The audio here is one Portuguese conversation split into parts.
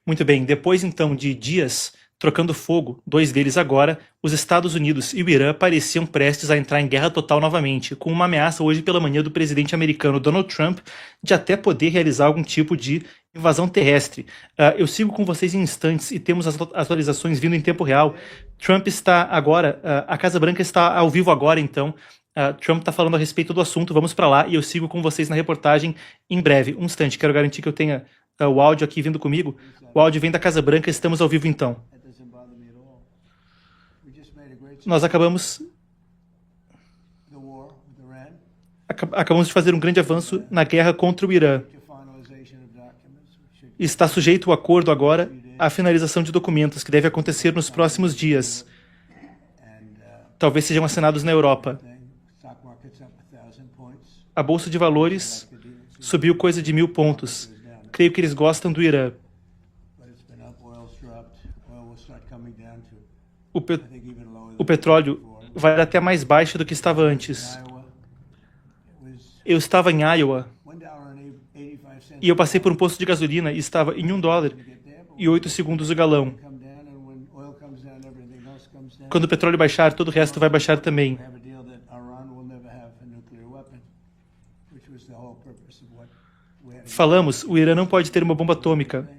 Muito bem, depois então de dias trocando fogo, dois deles agora, os Estados Unidos e o Irã pareciam prestes a entrar em guerra total novamente, com uma ameaça hoje pela manhã do presidente americano Donald Trump de até poder realizar algum tipo de invasão terrestre. Eu sigo com vocês em instantes e temos as atualizações vindo em tempo real. Trump está agora, a Casa Branca está ao vivo agora, então. Trump está falando a respeito do assunto, vamos para lá e eu sigo com vocês na reportagem em breve. Um instante, quero garantir que eu tenha o áudio aqui vindo comigo. O áudio vem da Casa Branca, estamos ao vivo então. Nós acabamos de fazer um grande avanço na guerra contra o Irã. Está sujeito o acordo agora à finalização de documentos que deve acontecer nos próximos dias. Talvez sejam assinados na Europa. A Bolsa de Valores subiu coisa de 1.000 pontos. Creio que eles gostam do Irã. O petróleo vai até mais baixo do que estava antes. Eu estava em Iowa e eu passei por um posto de gasolina e estava em $1,08 o galão. Quando o petróleo baixar, todo o resto vai baixar também. Falamos, o Irã não pode ter uma bomba atômica,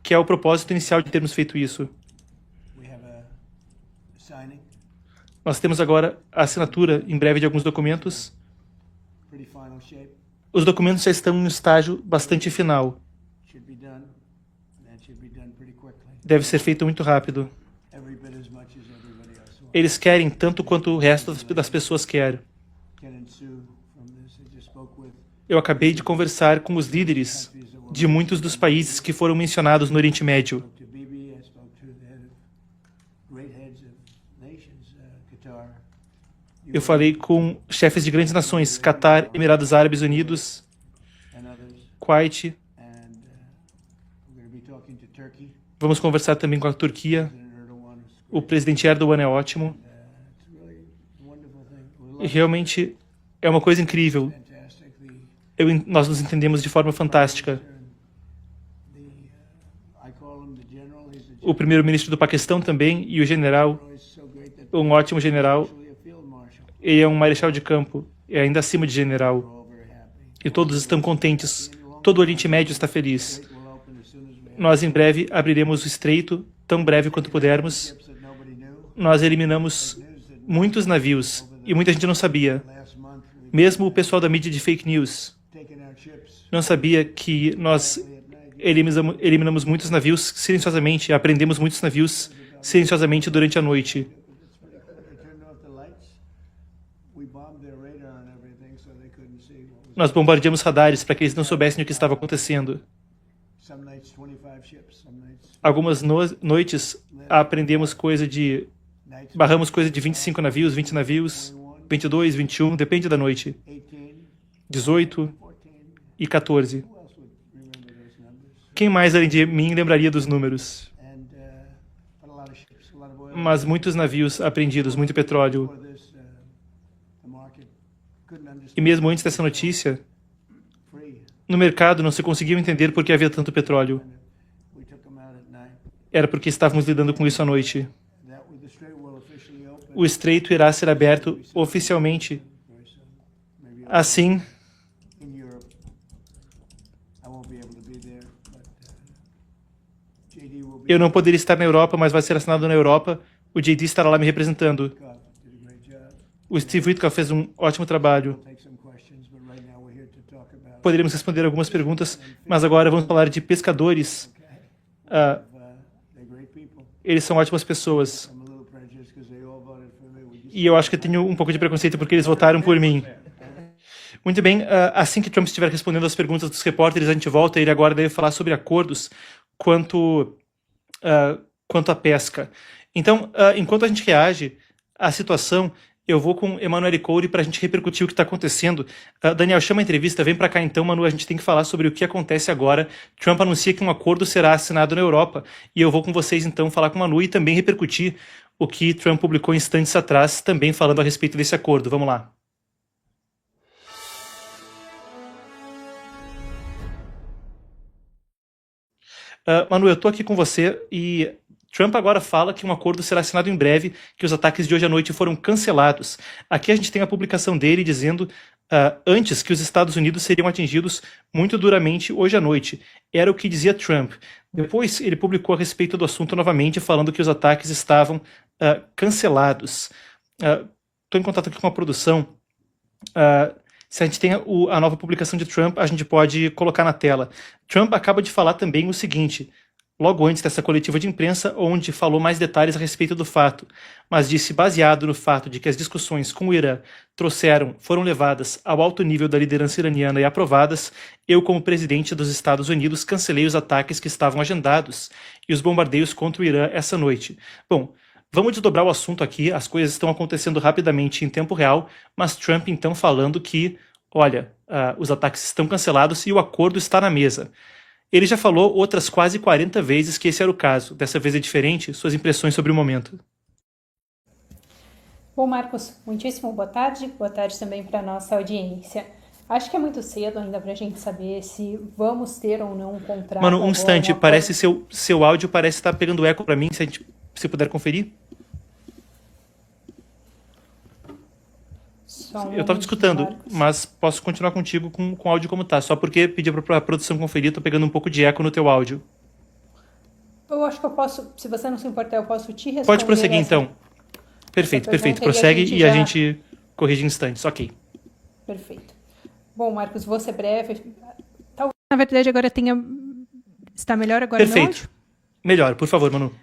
que é o propósito inicial de termos feito isso. Nós temos agora a assinatura, em breve, de alguns documentos. Os documentos já estão em um estágio bastante final. Deve ser feito muito rápido. Eles querem tanto quanto o resto das pessoas quer. Eu acabei de conversar com os líderes de muitos dos países que foram mencionados no Oriente Médio. Eu falei com chefes de grandes nações, Catar, Emirados Árabes Unidos, Kuwait. Vamos conversar também com a Turquia. O presidente Erdogan é ótimo. E realmente é uma coisa incrível. Nós nos entendemos de forma fantástica. O primeiro-ministro do Paquistão também e o general, um ótimo general. Ele é um marechal de campo, é ainda acima de general. E todos estão contentes. Todo o Oriente Médio está feliz. Nós em breve abriremos o estreito, tão breve quanto pudermos. Nós eliminamos muitos navios e muita gente não sabia. Mesmo o pessoal da mídia de fake news não sabia que nós eliminamos muitos navios silenciosamente, apreendemos muitos navios silenciosamente durante a noite. Nós bombardeamos radares para que eles não soubessem o que estava acontecendo. Algumas noites barramos coisa de 25 navios, 20 navios, 22, 21, depende da noite. 18 e 14. Quem mais além de mim lembraria dos números? Mas muitos navios apreendidos, muito petróleo. E mesmo antes dessa notícia, no mercado não se conseguia entender por que havia tanto petróleo. Era porque estávamos lidando com isso à noite. O estreito irá ser aberto oficialmente. Assim, eu não poderia estar na Europa, mas vai ser assinado na Europa. O JD estará lá me representando. O Steve Witkoff fez um ótimo trabalho. Poderíamos responder algumas perguntas, mas agora vamos falar de pescadores. Eles são ótimas pessoas. E eu acho que tenho um pouco de preconceito porque eles votaram por mim. Muito bem, assim que Trump estiver respondendo as perguntas dos repórteres, a gente volta. Ele agora deve falar sobre acordos quanto à pesca. Então, enquanto a gente reage à situação, eu vou com Emanuele Coure para a gente repercutir o que está acontecendo. Daniel, chama a entrevista, vem para cá então, Manu, a gente tem que falar sobre o que acontece agora. Trump anuncia que um acordo será assinado na Europa e eu vou com vocês então falar com a Manu e também repercutir o que Trump publicou instantes atrás, também falando a respeito desse acordo. Vamos lá. Manu, eu estou aqui com você e Trump agora fala que um acordo será assinado em breve, que os ataques de hoje à noite foram cancelados. Aqui a gente tem a publicação dele dizendo antes que os Estados Unidos seriam atingidos muito duramente hoje à noite. Era o que dizia Trump. Depois ele publicou a respeito do assunto novamente, falando que os ataques estavam cancelados. Estou em contato aqui com a produção. Se a gente tem a nova publicação de Trump, a gente pode colocar na tela. Trump acaba de falar também o seguinte, logo antes dessa coletiva de imprensa, onde falou mais detalhes a respeito do fato, mas disse, baseado no fato de que as discussões com o Irã foram levadas ao alto nível da liderança iraniana e aprovadas, eu, como presidente dos Estados Unidos, cancelei os ataques que estavam agendados e os bombardeios contra o Irã essa noite. Bom, vamos desdobrar o assunto aqui, as coisas estão acontecendo rapidamente em tempo real, mas Trump então falando que, olha, os ataques estão cancelados e o acordo está na mesa. Ele já falou outras quase 40 vezes que esse era o caso. Dessa vez é diferente? Suas impressões sobre o momento? Bom, Marcos, muitíssimo boa tarde. Boa tarde também para a nossa audiência. Acho que é muito cedo ainda para a gente saber se vamos ter ou não um contrato. Mano, um instante, parece seu áudio parece estar pegando eco para mim, se puder conferir. Eu estava te escutando, mas posso continuar contigo com o áudio como tá, só porque pedi para a produção conferir, tô pegando um pouco de eco no teu áudio. Eu acho que eu posso, se você não se importar, eu posso te responder. Pode prosseguir então. Perfeito. Prossegue e a gente corrige em instantes, ok. Perfeito. Bom, Marcos, vou ser breve. Talvez, na verdade, agora está melhor agora? Perfeito. Melhor, por favor, Manu.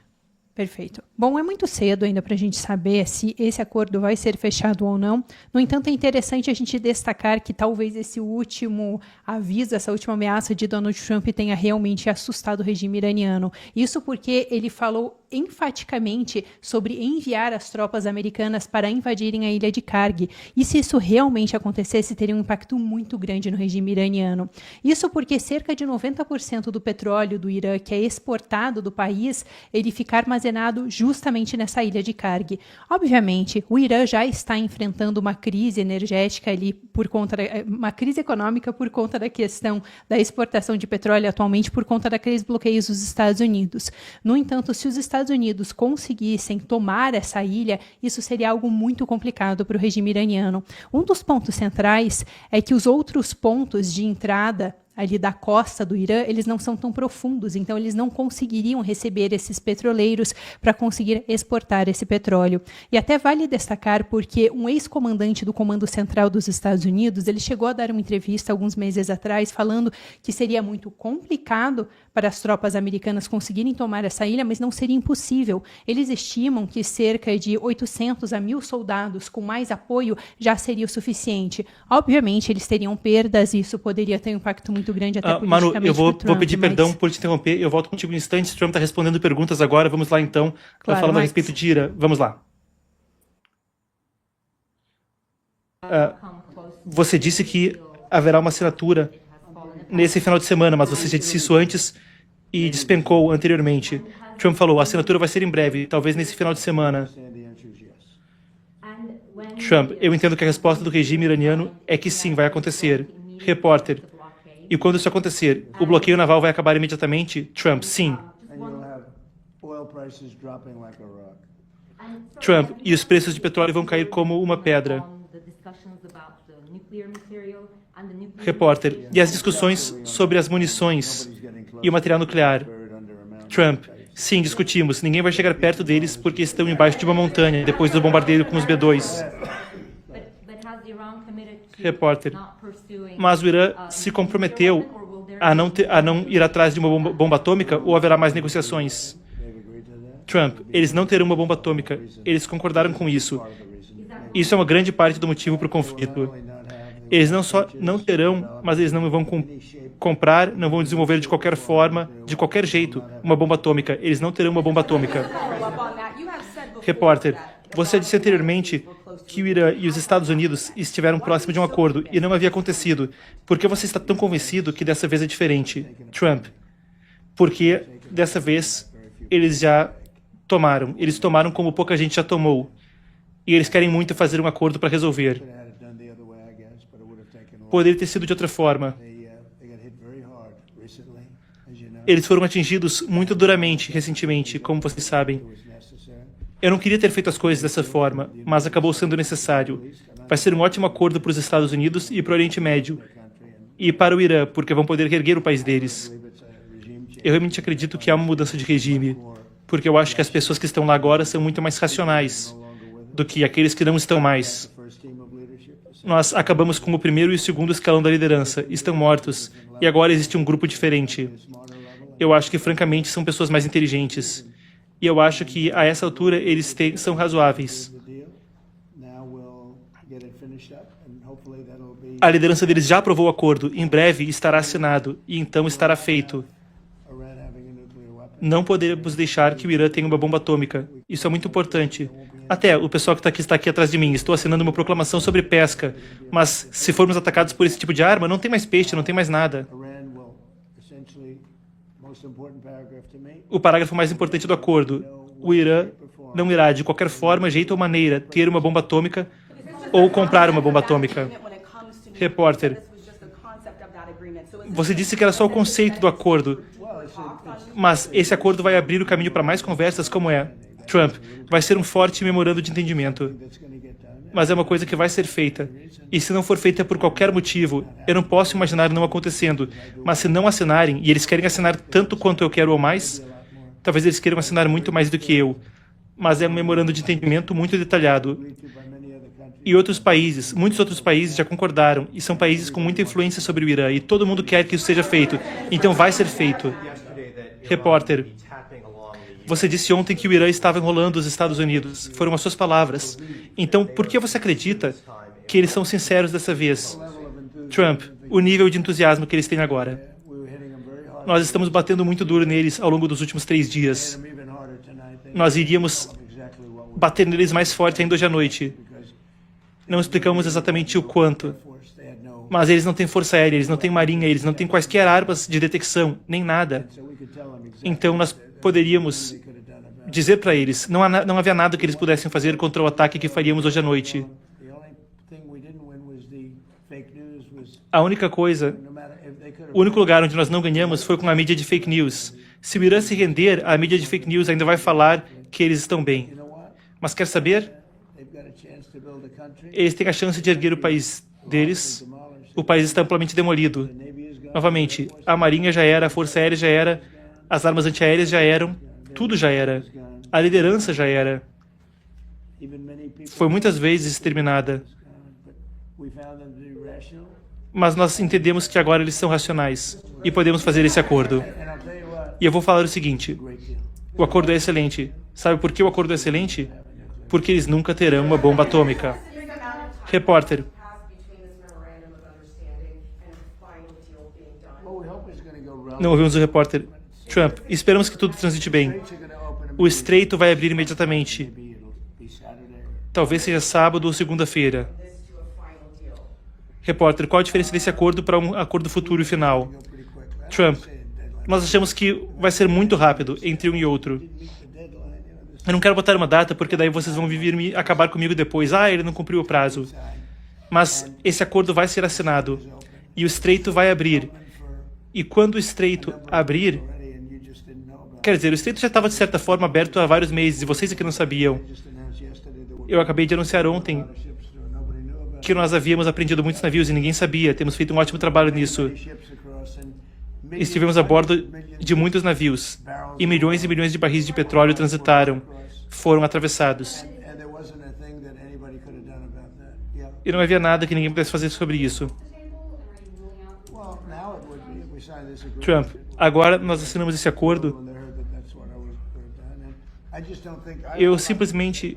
Perfeito. Bom, é muito cedo ainda para a gente saber se esse acordo vai ser fechado ou não. No entanto, é interessante a gente destacar que talvez esse último aviso, essa última ameaça de Donald Trump tenha realmente assustado o regime iraniano. Isso porque ele falou enfaticamente sobre enviar as tropas americanas para invadirem a ilha de Karg. E se isso realmente acontecesse, teria um impacto muito grande no regime iraniano. Isso porque cerca de 90% do petróleo do Irã que é exportado do país, ele fica armazenado justamente nessa ilha de Karg. Obviamente, o Irã já está enfrentando uma crise energética ali uma crise econômica por conta da questão da exportação de petróleo atualmente por conta daqueles bloqueios dos Estados Unidos. No entanto, se os Estados Unidos conseguissem tomar essa ilha, isso seria algo muito complicado para o regime iraniano. Um dos pontos centrais é que os outros pontos de entrada ali da costa do Irã, eles não são tão profundos, então eles não conseguiriam receber esses petroleiros para conseguir exportar esse petróleo. E até vale destacar porque um ex-comandante do Comando Central dos Estados Unidos, ele chegou a dar uma entrevista alguns meses atrás falando que seria muito complicado para as tropas americanas conseguirem tomar essa ilha, mas não seria impossível. Eles estimam que cerca de 800 a 1.000 soldados com mais apoio já seria o suficiente. Obviamente, eles teriam perdas e isso poderia ter um impacto muito grande até politicamente. Manu, eu vou pedir perdão por te interromper, eu volto contigo em instantes. Trump está respondendo perguntas agora, vamos lá então. Claro, falando a respeito de Irã, vamos lá. Você disse que haverá uma assinatura nesse final de semana, mas você já disse isso antes e despencou anteriormente. Trump falou, a assinatura vai ser em breve, talvez nesse final de semana. Trump, eu entendo que a resposta do regime iraniano é que sim, vai acontecer. Repórter, e quando isso acontecer, o bloqueio naval vai acabar imediatamente? Trump, sim. Trump, e os preços de petróleo vão cair como uma pedra. Repórter, e as discussões sobre as munições e o material nuclear? Trump, sim, discutimos. Ninguém vai chegar perto deles porque estão embaixo de uma montanha, depois do bombardeio com os B-2. Repórter, mas o Irã se comprometeu a não ir atrás de uma bomba atômica ou haverá mais negociações? Trump, eles não terão uma bomba atômica. Eles concordaram com isso. Isso é uma grande parte do motivo para o conflito. Eles não só não terão, mas eles não vão comprar, não vão desenvolver de qualquer forma, de qualquer jeito, uma bomba atômica. Eles não terão uma bomba atômica. Repórter, você disse anteriormente que o Irã e os Estados Unidos estiveram próximos de um acordo e não havia acontecido. Por que você está tão convencido que dessa vez é diferente? Trump, porque dessa vez eles já tomaram. Eles tomaram como pouca gente já tomou. E eles querem muito fazer um acordo para resolver. Poderia ter sido de outra forma. Eles foram atingidos muito duramente recentemente, como vocês sabem. Eu não queria ter feito as coisas dessa forma, mas acabou sendo necessário. Vai ser um ótimo acordo para os Estados Unidos e para o Oriente Médio. E para o Irã, porque vão poder reerguer o país deles. Eu realmente acredito que há uma mudança de regime, porque eu acho que as pessoas que estão lá agora são muito mais racionais do que aqueles que não estão mais. Nós acabamos com o primeiro e o segundo escalão da liderança, estão mortos, e agora existe um grupo diferente. Eu acho que, francamente, são pessoas mais inteligentes. E eu acho que, a essa altura, eles são razoáveis. A liderança deles já aprovou o acordo, em breve estará assinado, e então estará feito. Não podemos deixar que o Irã tenha uma bomba atômica. Isso é muito importante. Até o pessoal que está aqui atrás de mim, estou assinando uma proclamação sobre pesca, mas se formos atacados por esse tipo de arma, não tem mais peixe, não tem mais nada. O parágrafo mais importante do acordo: o Irã não irá, de qualquer forma, jeito ou maneira, ter uma bomba atômica ou comprar uma bomba atômica. Repórter, você disse que era só o conceito do acordo, mas esse acordo vai abrir o caminho para mais conversas, como é? Trump, vai ser um forte memorando de entendimento. Mas é uma coisa que vai ser feita. E se não for feita por qualquer motivo, eu não posso imaginar não acontecendo. Mas se não assinarem, e eles querem assinar tanto quanto eu quero ou mais, talvez eles queiram assinar muito mais do que eu. Mas é um memorando de entendimento muito detalhado. E outros países, muitos outros países já concordaram, e são países com muita influência sobre o Irã, e todo mundo quer que isso seja feito. Então vai ser feito. Repórter, você disse ontem que o Irã estava enrolando os Estados Unidos. Foram as suas palavras. Então, por que você acredita que eles são sinceros dessa vez? Trump, o nível de entusiasmo que eles têm agora. Nós estamos batendo muito duro neles ao longo dos últimos 3 dias. Nós iríamos bater neles mais forte ainda hoje à noite. Não explicamos exatamente o quanto. Mas eles não têm força aérea, eles não têm marinha, eles não têm quaisquer armas de detecção, nem nada. Então, nós poderíamos dizer para eles, não havia nada que eles pudessem fazer contra o ataque que faríamos hoje à noite. A única coisa, o único lugar onde nós não ganhamos foi com a mídia de fake news. Se o Irã se render, a mídia de fake news ainda vai falar que eles estão bem. Mas quer saber? Eles têm a chance de erguer o país deles. O país está amplamente demolido. Novamente, a marinha já era, a força aérea já era, as armas antiaéreas já eram, tudo já era. A liderança já era. Foi muitas vezes exterminada. Mas nós entendemos que agora eles são racionais e podemos fazer esse acordo. E eu vou falar o seguinte: o acordo é excelente. Sabe por que o acordo é excelente? Porque eles nunca terão uma bomba atômica. Repórter. Não ouvimos o repórter. Trump, esperamos que tudo transite bem. O estreito vai abrir imediatamente. Talvez seja sábado ou segunda-feira. Repórter, qual a diferença desse acordo para um acordo futuro e final? Trump, nós achamos que vai ser muito rápido entre um e outro. Eu não quero botar uma data, porque daí vocês vão vir acabar comigo depois. Ah, ele não cumpriu o prazo. Mas esse acordo vai ser assinado. E o estreito vai abrir. E quando o estreito abrir... Quer dizer, o estreito já estava, de certa forma, aberto há vários meses, e vocês aqui não sabiam. Eu acabei de anunciar ontem que nós havíamos apreendido muitos navios e ninguém sabia. Temos feito um ótimo trabalho nisso. Estivemos a bordo de muitos navios e milhões de barris de petróleo transitaram, foram atravessados. E não havia nada que ninguém pudesse fazer sobre isso. Trump, agora nós assinamos esse acordo. Eu simplesmente...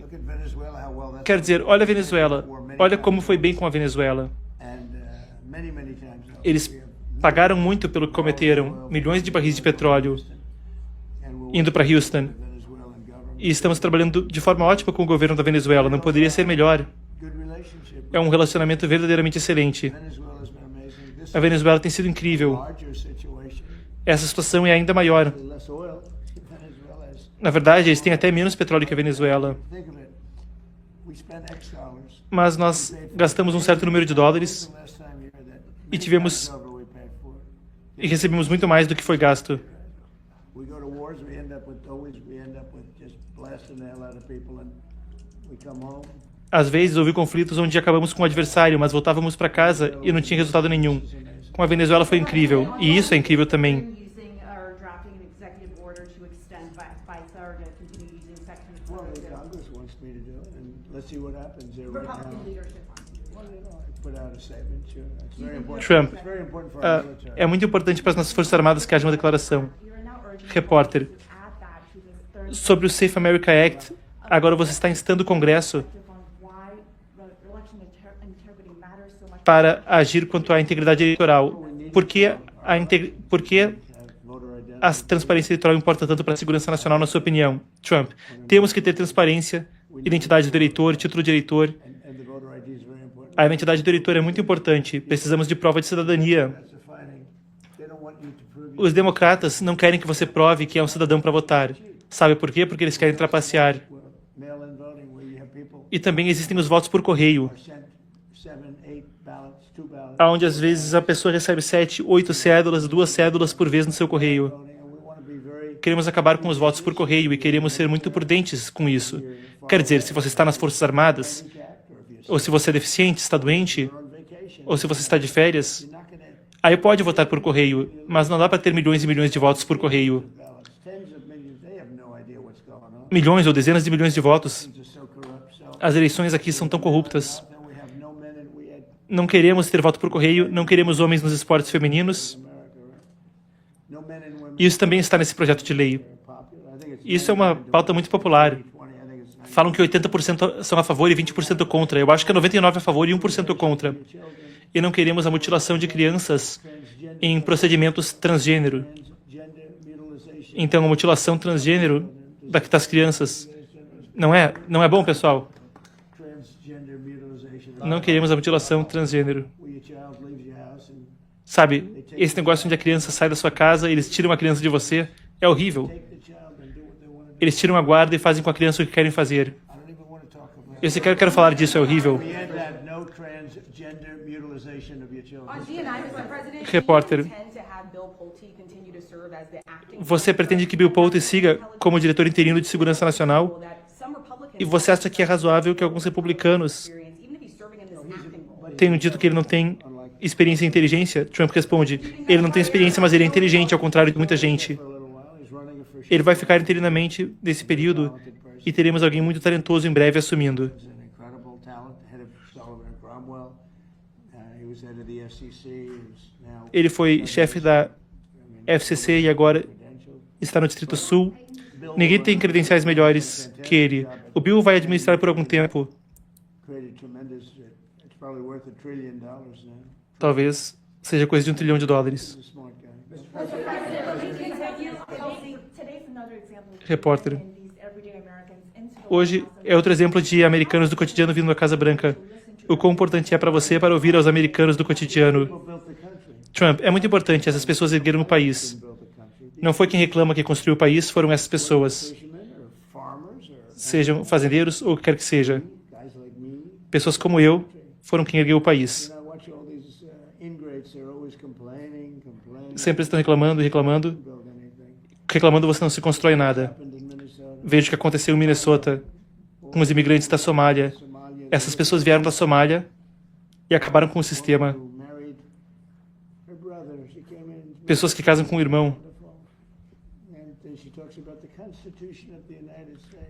Quer dizer, olha a Venezuela. Olha como foi bem com a Venezuela. Eles pagaram muito pelo que cometeram. Milhões de barris de petróleo indo para Houston. E estamos trabalhando de forma ótima com o governo da Venezuela. Não poderia ser melhor. É um relacionamento verdadeiramente excelente. A Venezuela tem sido incrível. Essa situação é ainda maior. Na verdade, eles têm até menos petróleo que a Venezuela. Mas nós gastamos um certo número de dólares e recebemos muito mais do que foi gasto. Às vezes houve conflitos onde acabamos com o adversário, mas voltávamos para casa e não tinha resultado nenhum. Com a Venezuela foi incrível, e isso é incrível também. Trump, é muito importante para as nossas Forças Armadas que haja uma declaração. Repórter, sobre o Safe America Act, agora você está instando o Congresso para agir quanto à integridade eleitoral. Por que a transparência eleitoral importa tanto para a segurança nacional, na sua opinião? Trump, temos que ter transparência, identidade do eleitor, título de eleitor. A identidade do eleitor é muito importante. Precisamos de prova de cidadania. Os democratas não querem que você prove que é um cidadão para votar. Sabe por quê? Porque eles querem trapacear. E também existem os votos por correio, onde às vezes a pessoa recebe 7, 8 cédulas, 2 cédulas por vez no seu correio. Queremos acabar com os votos por correio e queremos ser muito prudentes com isso. Quer dizer, se você está nas Forças Armadas, ou se você é deficiente, está doente, ou se você está de férias, aí pode votar por correio, mas não dá para ter milhões e milhões de votos por correio. Milhões ou dezenas de milhões de votos. As eleições aqui são tão corruptas. Não queremos ter voto por correio, não queremos homens nos esportes femininos. Isso também está nesse projeto de lei. Isso é uma pauta muito popular. Falam que 80% são a favor e 20% contra. Eu acho que é 99% a favor e 1% contra. E não queremos a mutilação de crianças em procedimentos transgênero. Então, a mutilação transgênero das crianças não é bom, pessoal. Não queremos a mutilação transgênero. Sabe, esse negócio onde a criança sai da sua casa e eles tiram a criança de você é horrível. Eles tiram a guarda e fazem com a criança o que querem fazer. Eu sequer quero falar disso, é horrível. Repórter, você pretende que Bill Pulte siga como diretor interino de segurança nacional? E você acha que é razoável que alguns republicanos tenham dito que ele não tem experiência em inteligência? Trump responde, ele não tem experiência, mas ele é inteligente, ao contrário de muita gente. Ele vai ficar interinamente nesse período e teremos alguém muito talentoso em breve assumindo. Ele foi chefe da FCC e agora está no Distrito Sul. Ninguém tem credenciais melhores que ele. O Bill vai administrar por algum tempo. Talvez seja coisa de $1 trilhão. Repórter. Hoje é outro exemplo de americanos do cotidiano vindo à Casa Branca. O quão importante é para você para ouvir aos americanos do cotidiano. Trump, é muito importante, essas pessoas ergueram o país. Não foi quem reclama que construiu o país, foram essas pessoas. Sejam fazendeiros ou o que quer que seja. Pessoas como eu foram quem ergueu o país. Sempre estão reclamando e reclamando. Reclamando você não se constrói nada. Veja o que aconteceu em Minnesota com os imigrantes da Somália. Essas pessoas vieram da Somália e acabaram com o sistema. Pessoas que casam com o irmão.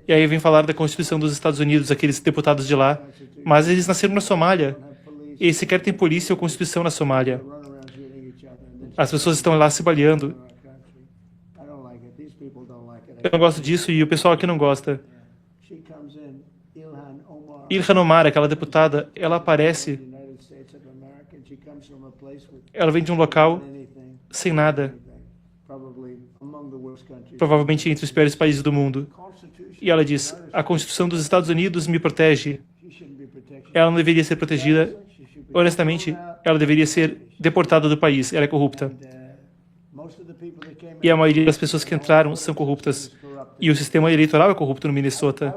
E aí vem falar da Constituição dos Estados Unidos, aqueles deputados de lá. Mas eles nasceram na Somália. E sequer tem polícia ou Constituição na Somália. As pessoas estão lá se baleando. Eu não gosto disso e o pessoal aqui não gosta. Ilhan Omar, aquela deputada, ela aparece. Ela vem de um local sem nada. Provavelmente entre os piores países do mundo. E ela diz, a Constituição dos Estados Unidos me protege. Ela não deveria ser protegida. Honestamente, ela deveria ser deportada do país. Ela é corrupta. E a maioria das pessoas que entraram são corruptas. E o sistema eleitoral é corrupto no Minnesota.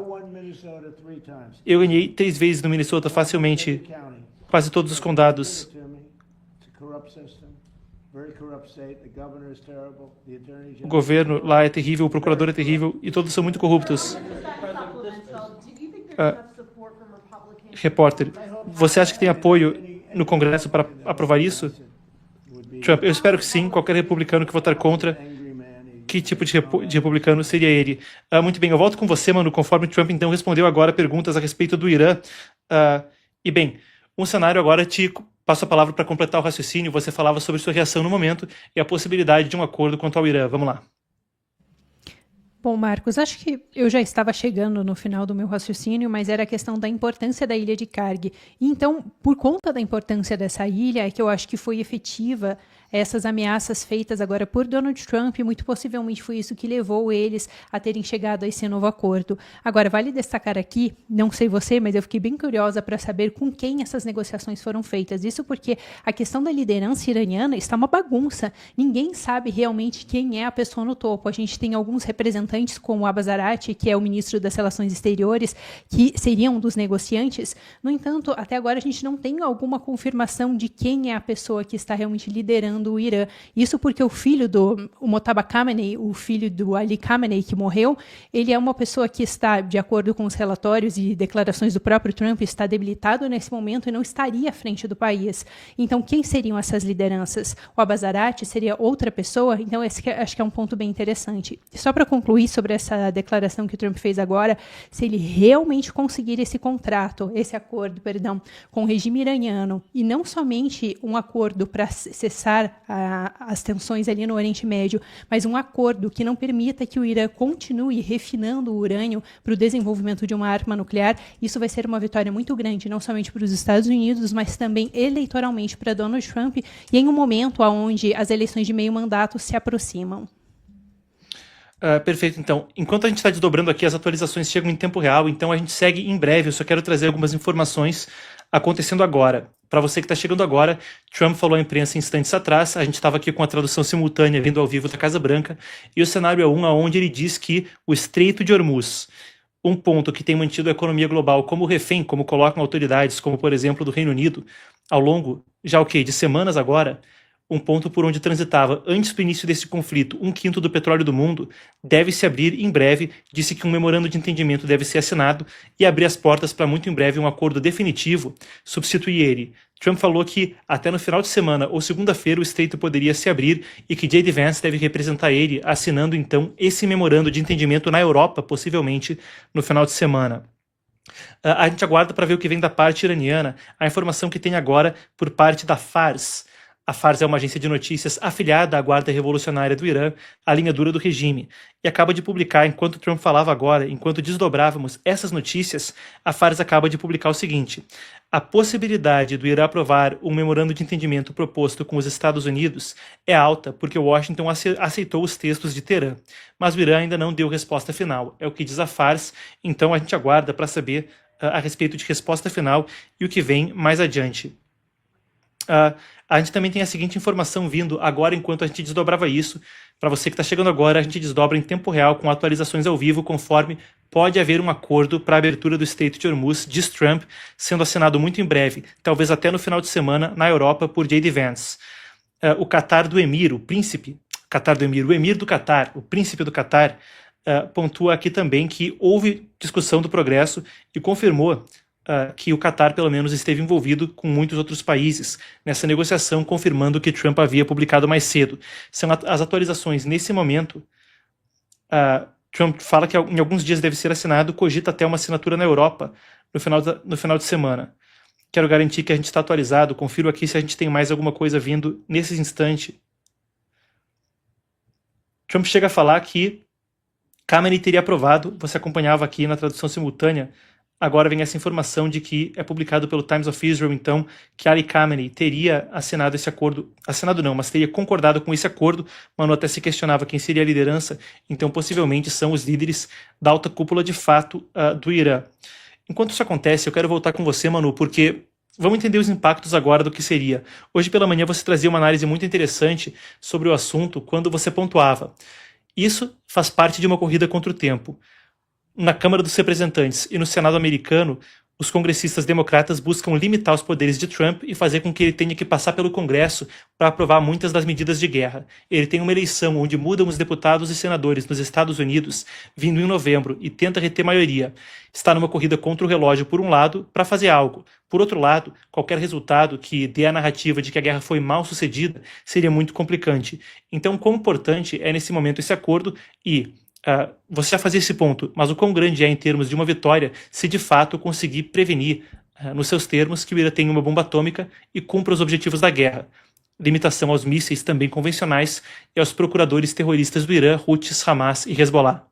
Eu ganhei 3 vezes no Minnesota facilmente. Quase todos os condados. O governo lá é terrível, o procurador é terrível e todos são muito corruptos. Repórter, você acha que tem apoio no Congresso para aprovar isso? Trump, eu espero que sim. Qualquer republicano que votar contra, que tipo de republicano seria ele? Muito bem, eu volto com você, mano, conforme Trump então respondeu agora perguntas a respeito do Irã. E bem, um cenário agora, te passo a palavra para completar o raciocínio. Você falava sobre sua reação no momento e a possibilidade de um acordo quanto ao Irã. Vamos lá. Bom, Marcos, acho que eu já estava chegando no final do meu raciocínio, mas era a questão da importância da ilha de Karg. E então, por conta da importância dessa ilha, é que eu acho que foi efetiva essas ameaças feitas agora por Donald Trump, e muito possivelmente foi isso que levou eles a terem chegado a esse novo acordo. Agora, vale destacar aqui, não sei você, mas eu fiquei bem curiosa para saber com quem essas negociações foram feitas. Isso porque a questão da liderança iraniana está uma bagunça. Ninguém sabe realmente quem é a pessoa no topo. A gente tem alguns representantes, como o Abbas Araqi, que é o ministro das Relações Exteriores, que seriam um dos negociantes. No entanto, até agora a gente não tem alguma confirmação de quem é a pessoa que está realmente liderando o Irã. Isso porque o filho do Mojtaba Khamenei, o filho do Ali Khamenei, que morreu, ele é uma pessoa que está, de acordo com os relatórios e declarações do próprio Trump, está debilitado nesse momento e não estaria à frente do país. Então, quem seriam essas lideranças? O Abbas Araqi seria outra pessoa? Então, esse acho que é um ponto bem interessante. E só para concluir sobre essa declaração que o Trump fez agora, se ele realmente conseguir esse acordo, com o regime iraniano, e não somente um acordo para cessar as tensões ali no Oriente Médio, mas um acordo que não permita que o Irã continue refinando o urânio para o desenvolvimento de uma arma nuclear, isso vai ser uma vitória muito grande, não somente para os Estados Unidos, mas também eleitoralmente para Donald Trump, e em um momento onde as eleições de meio mandato se aproximam. Perfeito, então. Enquanto a gente está desdobrando aqui, as atualizações chegam em tempo real, então a gente segue em breve. Eu só quero trazer algumas informações acontecendo agora. Para você que está chegando agora, Trump falou à imprensa instantes atrás, a gente estava aqui com a tradução simultânea vindo ao vivo da Casa Branca, e o cenário é onde ele diz que o Estreito de Hormuz, um ponto que tem mantido a economia global como refém, como colocam autoridades, como por exemplo do Reino Unido, ao longo, já de semanas agora, um ponto por onde transitava antes do início desse conflito 1/5 do petróleo do mundo, deve se abrir em breve. Disse que um memorando de entendimento deve ser assinado e abrir as portas para muito em breve um acordo definitivo substituir ele. Trump falou que até no final de semana ou segunda-feira o estreito poderia se abrir e que J.D. Vance deve representar ele, assinando então esse memorando de entendimento na Europa, possivelmente no final de semana. A gente aguarda para ver o que vem da parte iraniana, a informação que tem agora por parte da Fars. A Fars é uma agência de notícias afiliada à Guarda Revolucionária do Irã, a linha dura do regime, e acaba de publicar, enquanto Trump falava agora, enquanto desdobrávamos essas notícias, a Fars acaba de publicar o seguinte: a possibilidade do Irã aprovar um memorando de entendimento proposto com os Estados Unidos é alta porque Washington aceitou os textos de Teherã, mas o Irã ainda não deu resposta final, é o que diz a Fars. Então a gente aguarda para saber a respeito de resposta final e o que vem mais adiante. A gente também tem a seguinte informação vindo agora enquanto a gente desdobrava isso. Para você que está chegando agora, a gente desdobra em tempo real com atualizações ao vivo, conforme pode haver um acordo para a abertura do Estreito de Hormuz, diz Trump, sendo assinado muito em breve, talvez até no final de semana, na Europa por J.D. Vance. O Qatar do Emir, o príncipe, o Emir do Qatar, o príncipe do Qatar, pontua aqui também que houve discussão do progresso e confirmou que o Qatar, pelo menos, esteve envolvido com muitos outros países nessa negociação, confirmando o que Trump havia publicado mais cedo. São as atualizações nesse momento. Trump fala que em alguns dias deve ser assinado, cogita até uma assinatura na Europa no final de semana. Quero garantir que a gente está atualizado, confiro aqui se a gente tem mais alguma coisa vindo nesse instante. Trump chega a falar que Khamenei teria aprovado, você acompanhava aqui na tradução simultânea. Agora vem essa informação de que é publicado pelo Times of Israel, então, que Ali Khamenei teria assinado esse acordo, assinado não, mas teria concordado com esse acordo. Manu até se questionava quem seria a liderança, então possivelmente são os líderes da alta cúpula de fato do Irã. Enquanto isso acontece, eu quero voltar com você, Manu, porque vamos entender os impactos agora do que seria. Hoje pela manhã você trazia uma análise muito interessante sobre o assunto quando você pontuava: isso faz parte de uma corrida contra o tempo. Na Câmara dos Representantes e no Senado americano, os congressistas democratas buscam limitar os poderes de Trump e fazer com que ele tenha que passar pelo Congresso para aprovar muitas das medidas de guerra. Ele tem uma eleição onde mudam os deputados e senadores nos Estados Unidos, vindo em novembro, e tenta reter maioria. Está numa corrida contra o relógio, por um lado, para fazer algo. Por outro lado, qualquer resultado que dê a narrativa de que a guerra foi mal sucedida seria muito complicante. Então, quão importante é nesse momento esse acordo e... você já fazia esse ponto, mas o quão grande é em termos de uma vitória se de fato conseguir prevenir, nos seus termos, que o Irã tenha uma bomba atômica e cumpra os objetivos da guerra. Limitação aos mísseis também convencionais e aos procuradores terroristas do Irã, Houthis, Hamas e Hezbollah.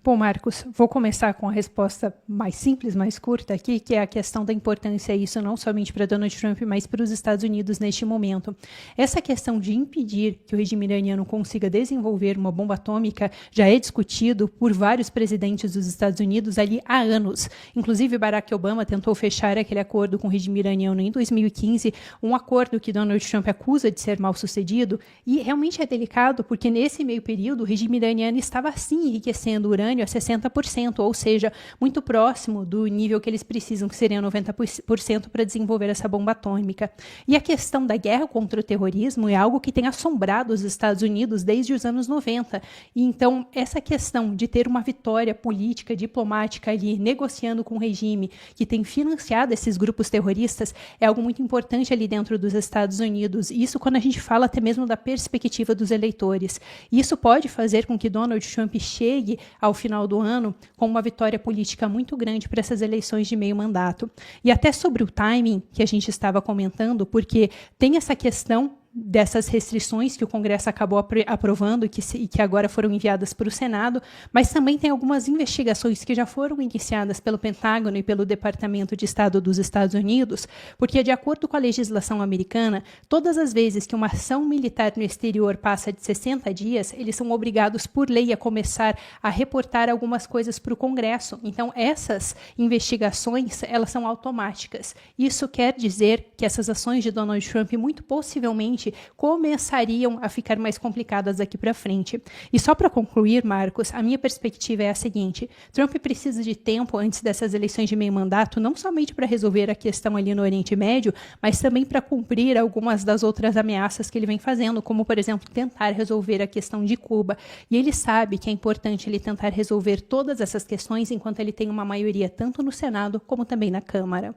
Bom, Marcos, vou começar com a resposta mais simples, mais curta aqui, que é a questão da importância isso não somente para Donald Trump, mas para os Estados Unidos neste momento. Essa questão de impedir que o regime iraniano consiga desenvolver uma bomba atômica já é discutido por vários presidentes dos Estados Unidos ali há anos. Inclusive, Barack Obama tentou fechar aquele acordo com o regime iraniano em 2015, um acordo que Donald Trump acusa de ser mal sucedido, e realmente é delicado porque nesse meio período o regime iraniano estava sim enriquecendo urânio a 60%, ou seja, muito próximo do nível que eles precisam, que seria 90% para desenvolver essa bomba atômica. E a questão da guerra contra o terrorismo é algo que tem assombrado os Estados Unidos desde os anos 90. E então, essa questão de ter uma vitória política, diplomática ali, negociando com o regime que tem financiado esses grupos terroristas, é algo muito importante ali dentro dos Estados Unidos. Isso quando a gente fala até mesmo da perspectiva dos eleitores. Isso pode fazer com que Donald Trump chegue ao final do ano com uma vitória política muito grande para essas eleições de meio mandato. E até sobre o timing que a gente estava comentando, porque tem essa questão dessas restrições que o Congresso acabou aprovando e que agora foram enviadas para o Senado, mas também tem algumas investigações que já foram iniciadas pelo Pentágono e pelo Departamento de Estado dos Estados Unidos, porque, de acordo com a legislação americana, todas as vezes que uma ação militar no exterior passa de 60 dias, eles são obrigados, por lei, a começar a reportar algumas coisas para o Congresso. Então, essas investigações, elas são automáticas. Isso quer dizer que essas ações de Donald Trump, muito possivelmente, começariam a ficar mais complicadas daqui para frente. E só para concluir, Marcos, a minha perspectiva é a seguinte: Trump precisa de tempo antes dessas eleições de meio mandato, não somente para resolver a questão ali no Oriente Médio, mas também para cumprir algumas das outras ameaças que ele vem fazendo, como, por exemplo, tentar resolver a questão de Cuba. E ele sabe que é importante ele tentar resolver todas essas questões enquanto ele tem uma maioria tanto no Senado como também na Câmara.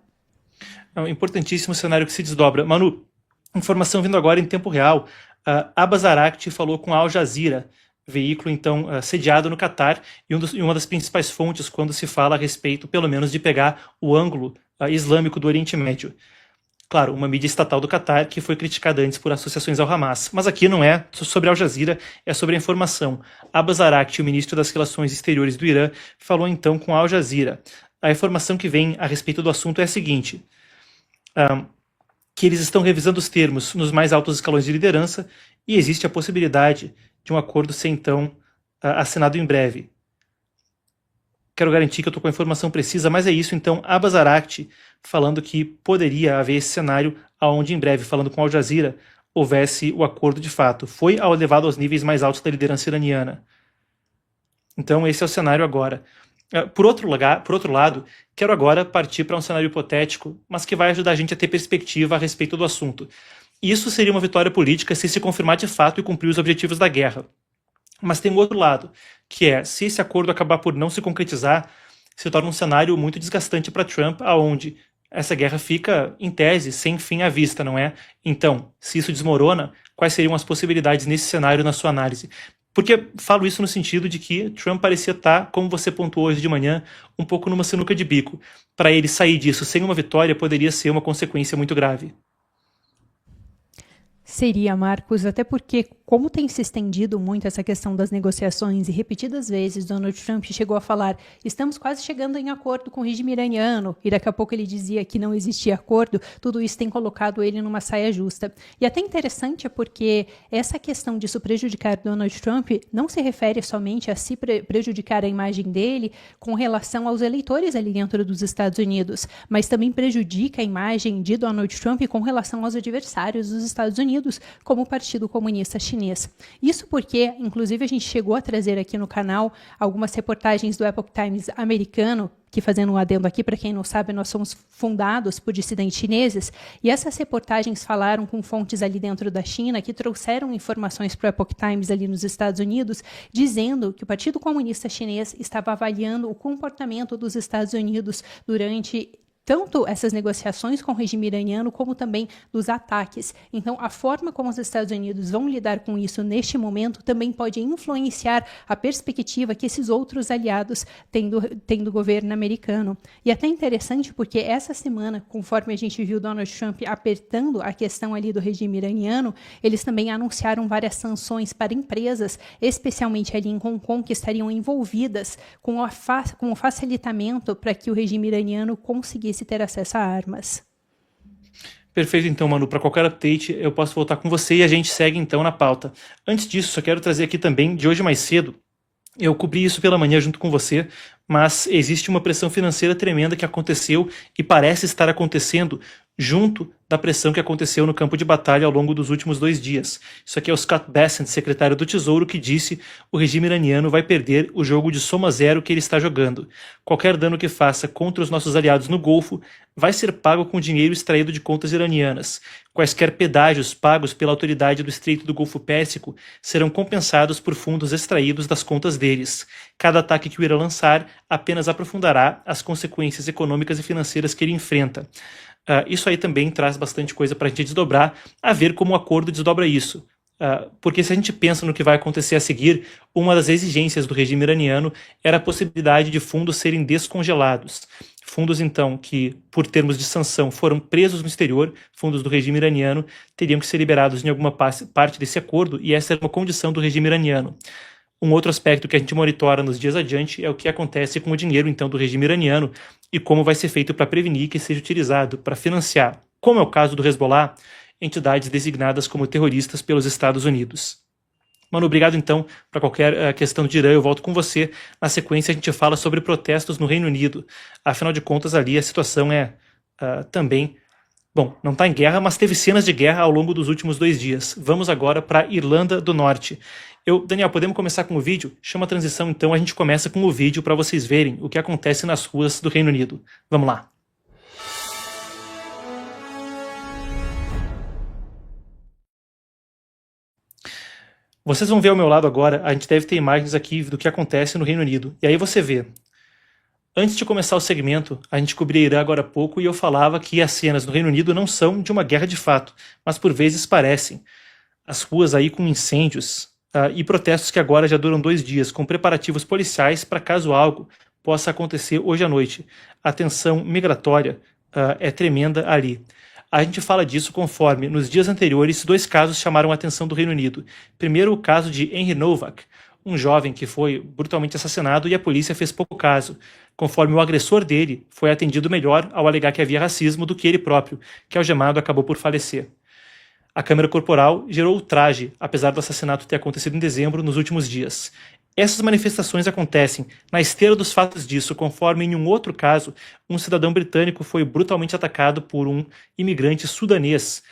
É um importantíssimo cenário que se desdobra. Manu, informação vindo agora em tempo real. Abbas Araghchi falou com a Al Jazeera, veículo então sediado no Catar, e uma das principais fontes quando se fala a respeito, pelo menos, de pegar o ângulo islâmico do Oriente Médio. Claro, uma mídia estatal do Catar que foi criticada antes por associações ao Hamas. Mas aqui não é sobre Al Jazeera, é sobre a informação. Abbas Araghchi, o ministro das Relações Exteriores do Irã, falou então com a Al Jazeera. A informação que vem a respeito do assunto é a seguinte: que eles estão revisando os termos nos mais altos escalões de liderança e existe a possibilidade de um acordo ser, então, assinado em breve. Quero garantir que eu estou com a informação precisa, mas é isso, então, Abbas Araghchi falando que poderia haver esse cenário onde, em breve, falando com Al Jazeera, houvesse o acordo de fato. Foi elevado aos níveis mais altos da liderança iraniana. Então, esse é o cenário agora. Por outro lado, quero agora partir para um cenário hipotético, mas que vai ajudar a gente a ter perspectiva a respeito do assunto. Isso seria uma vitória política se confirmar de fato e cumprir os objetivos da guerra. Mas tem um outro lado, que é, se esse acordo acabar por não se concretizar, se torna um cenário muito desgastante para Trump, aonde essa guerra fica, em tese, sem fim à vista, não é? Então, se isso desmorona, quais seriam as possibilidades nesse cenário na sua análise? Porque falo isso no sentido de que Trump parecia estar, como você pontuou hoje de manhã, um pouco numa sinuca de bico. Para ele sair disso sem uma vitória poderia ser uma consequência muito grave. Seria, Marcos, até porque, como tem se estendido muito essa questão das negociações e repetidas vezes Donald Trump chegou a falar: estamos quase chegando em acordo com o regime iraniano, e daqui a pouco ele dizia que não existia acordo, tudo isso tem colocado ele numa saia justa. E até interessante é porque essa questão disso prejudicar Donald Trump não se refere somente a se prejudicar a imagem dele com relação aos eleitores ali dentro dos Estados Unidos, mas também prejudica a imagem de Donald Trump com relação aos adversários dos Estados Unidos, Unidos, como o Partido Comunista Chinês. Isso porque, inclusive, a gente chegou a trazer aqui no canal algumas reportagens do Epoch Times americano, que, fazendo um adendo aqui, para quem não sabe, nós somos fundados por dissidentes chineses, e essas reportagens falaram com fontes ali dentro da China, que trouxeram informações para o Epoch Times ali nos Estados Unidos, dizendo que o Partido Comunista Chinês estava avaliando o comportamento dos Estados Unidos durante tanto essas negociações com o regime iraniano, como também dos ataques. Então, a forma como os Estados Unidos vão lidar com isso neste momento também pode influenciar a perspectiva que esses outros aliados têm do governo americano. E até interessante porque essa semana, conforme a gente viu Donald Trump apertando a questão ali do regime iraniano, eles também anunciaram várias sanções para empresas, especialmente ali em Hong Kong, que estariam envolvidas com o facilitamento para que o regime iraniano conseguisse ter acesso a armas. Perfeito, então, Manu. Para qualquer update, eu posso voltar com você e a gente segue, então, na pauta. Antes disso, só quero trazer aqui também, de hoje mais cedo, eu cobri isso pela manhã junto com você, mas existe uma pressão financeira tremenda que aconteceu e parece estar acontecendo junto da pressão que aconteceu no campo de batalha ao longo dos últimos 2 dias. Isso aqui é o Scott Bessent, secretário do Tesouro, que disse que o regime iraniano vai perder o jogo de soma zero que ele está jogando. Qualquer dano que faça contra os nossos aliados no Golfo vai ser pago com dinheiro extraído de contas iranianas. Quaisquer pedágios pagos pela autoridade do Estreito do Golfo Pérsico serão compensados por fundos extraídos das contas deles. Cada ataque que o Irã lançar apenas aprofundará as consequências econômicas e financeiras que ele enfrenta. Isso aí também traz bastante coisa para a gente desdobrar, a ver como o acordo desdobra isso. Porque se a gente pensa no que vai acontecer a seguir, uma das exigências do regime iraniano era a possibilidade de fundos serem descongelados. Fundos, então, que, por termos de sanção, foram presos no exterior, fundos do regime iraniano, teriam que ser liberados em alguma parte desse acordo, e essa era uma condição do regime iraniano. Um outro aspecto que a gente monitora nos dias adiante é o que acontece com o dinheiro, então, do regime iraniano e como vai ser feito para prevenir que seja utilizado para financiar, como é o caso do Hezbollah, entidades designadas como terroristas pelos Estados Unidos. Mano, obrigado então. Para qualquer questão de Irã, eu volto com você. Na sequência, a gente fala sobre protestos no Reino Unido. Afinal de contas, ali a situação é também... Bom, não está em guerra, mas teve cenas de guerra ao longo dos últimos 2 dias. Vamos agora para Irlanda do Norte. Daniel, podemos começar com o vídeo? Chama a transição, então a gente começa com o vídeo para vocês verem o que acontece nas ruas do Reino Unido. Vamos lá. Vocês vão ver ao meu lado agora, a gente deve ter imagens aqui do que acontece no Reino Unido. E aí você vê. Antes de começar o segmento, a gente cobria Irã agora há pouco e eu falava que as cenas no Reino Unido não são de uma guerra de fato, mas por vezes parecem. As ruas aí com incêndios e protestos que agora já duram 2 dias, com preparativos policiais para caso algo possa acontecer hoje à noite. A tensão migratória é tremenda ali. A gente fala disso conforme, nos dias anteriores, 2 casos chamaram a atenção do Reino Unido. Primeiro, o caso de Henry Novak, um jovem que foi brutalmente assassinado e a polícia fez pouco caso, conforme o agressor dele foi atendido melhor ao alegar que havia racismo do que ele próprio, que algemado acabou por falecer. A câmera corporal gerou ultraje, apesar do assassinato ter acontecido em dezembro nos últimos dias. Essas manifestações acontecem na esteira dos fatos disso, conforme em um outro caso, um cidadão britânico foi brutalmente atacado por um imigrante sudanês.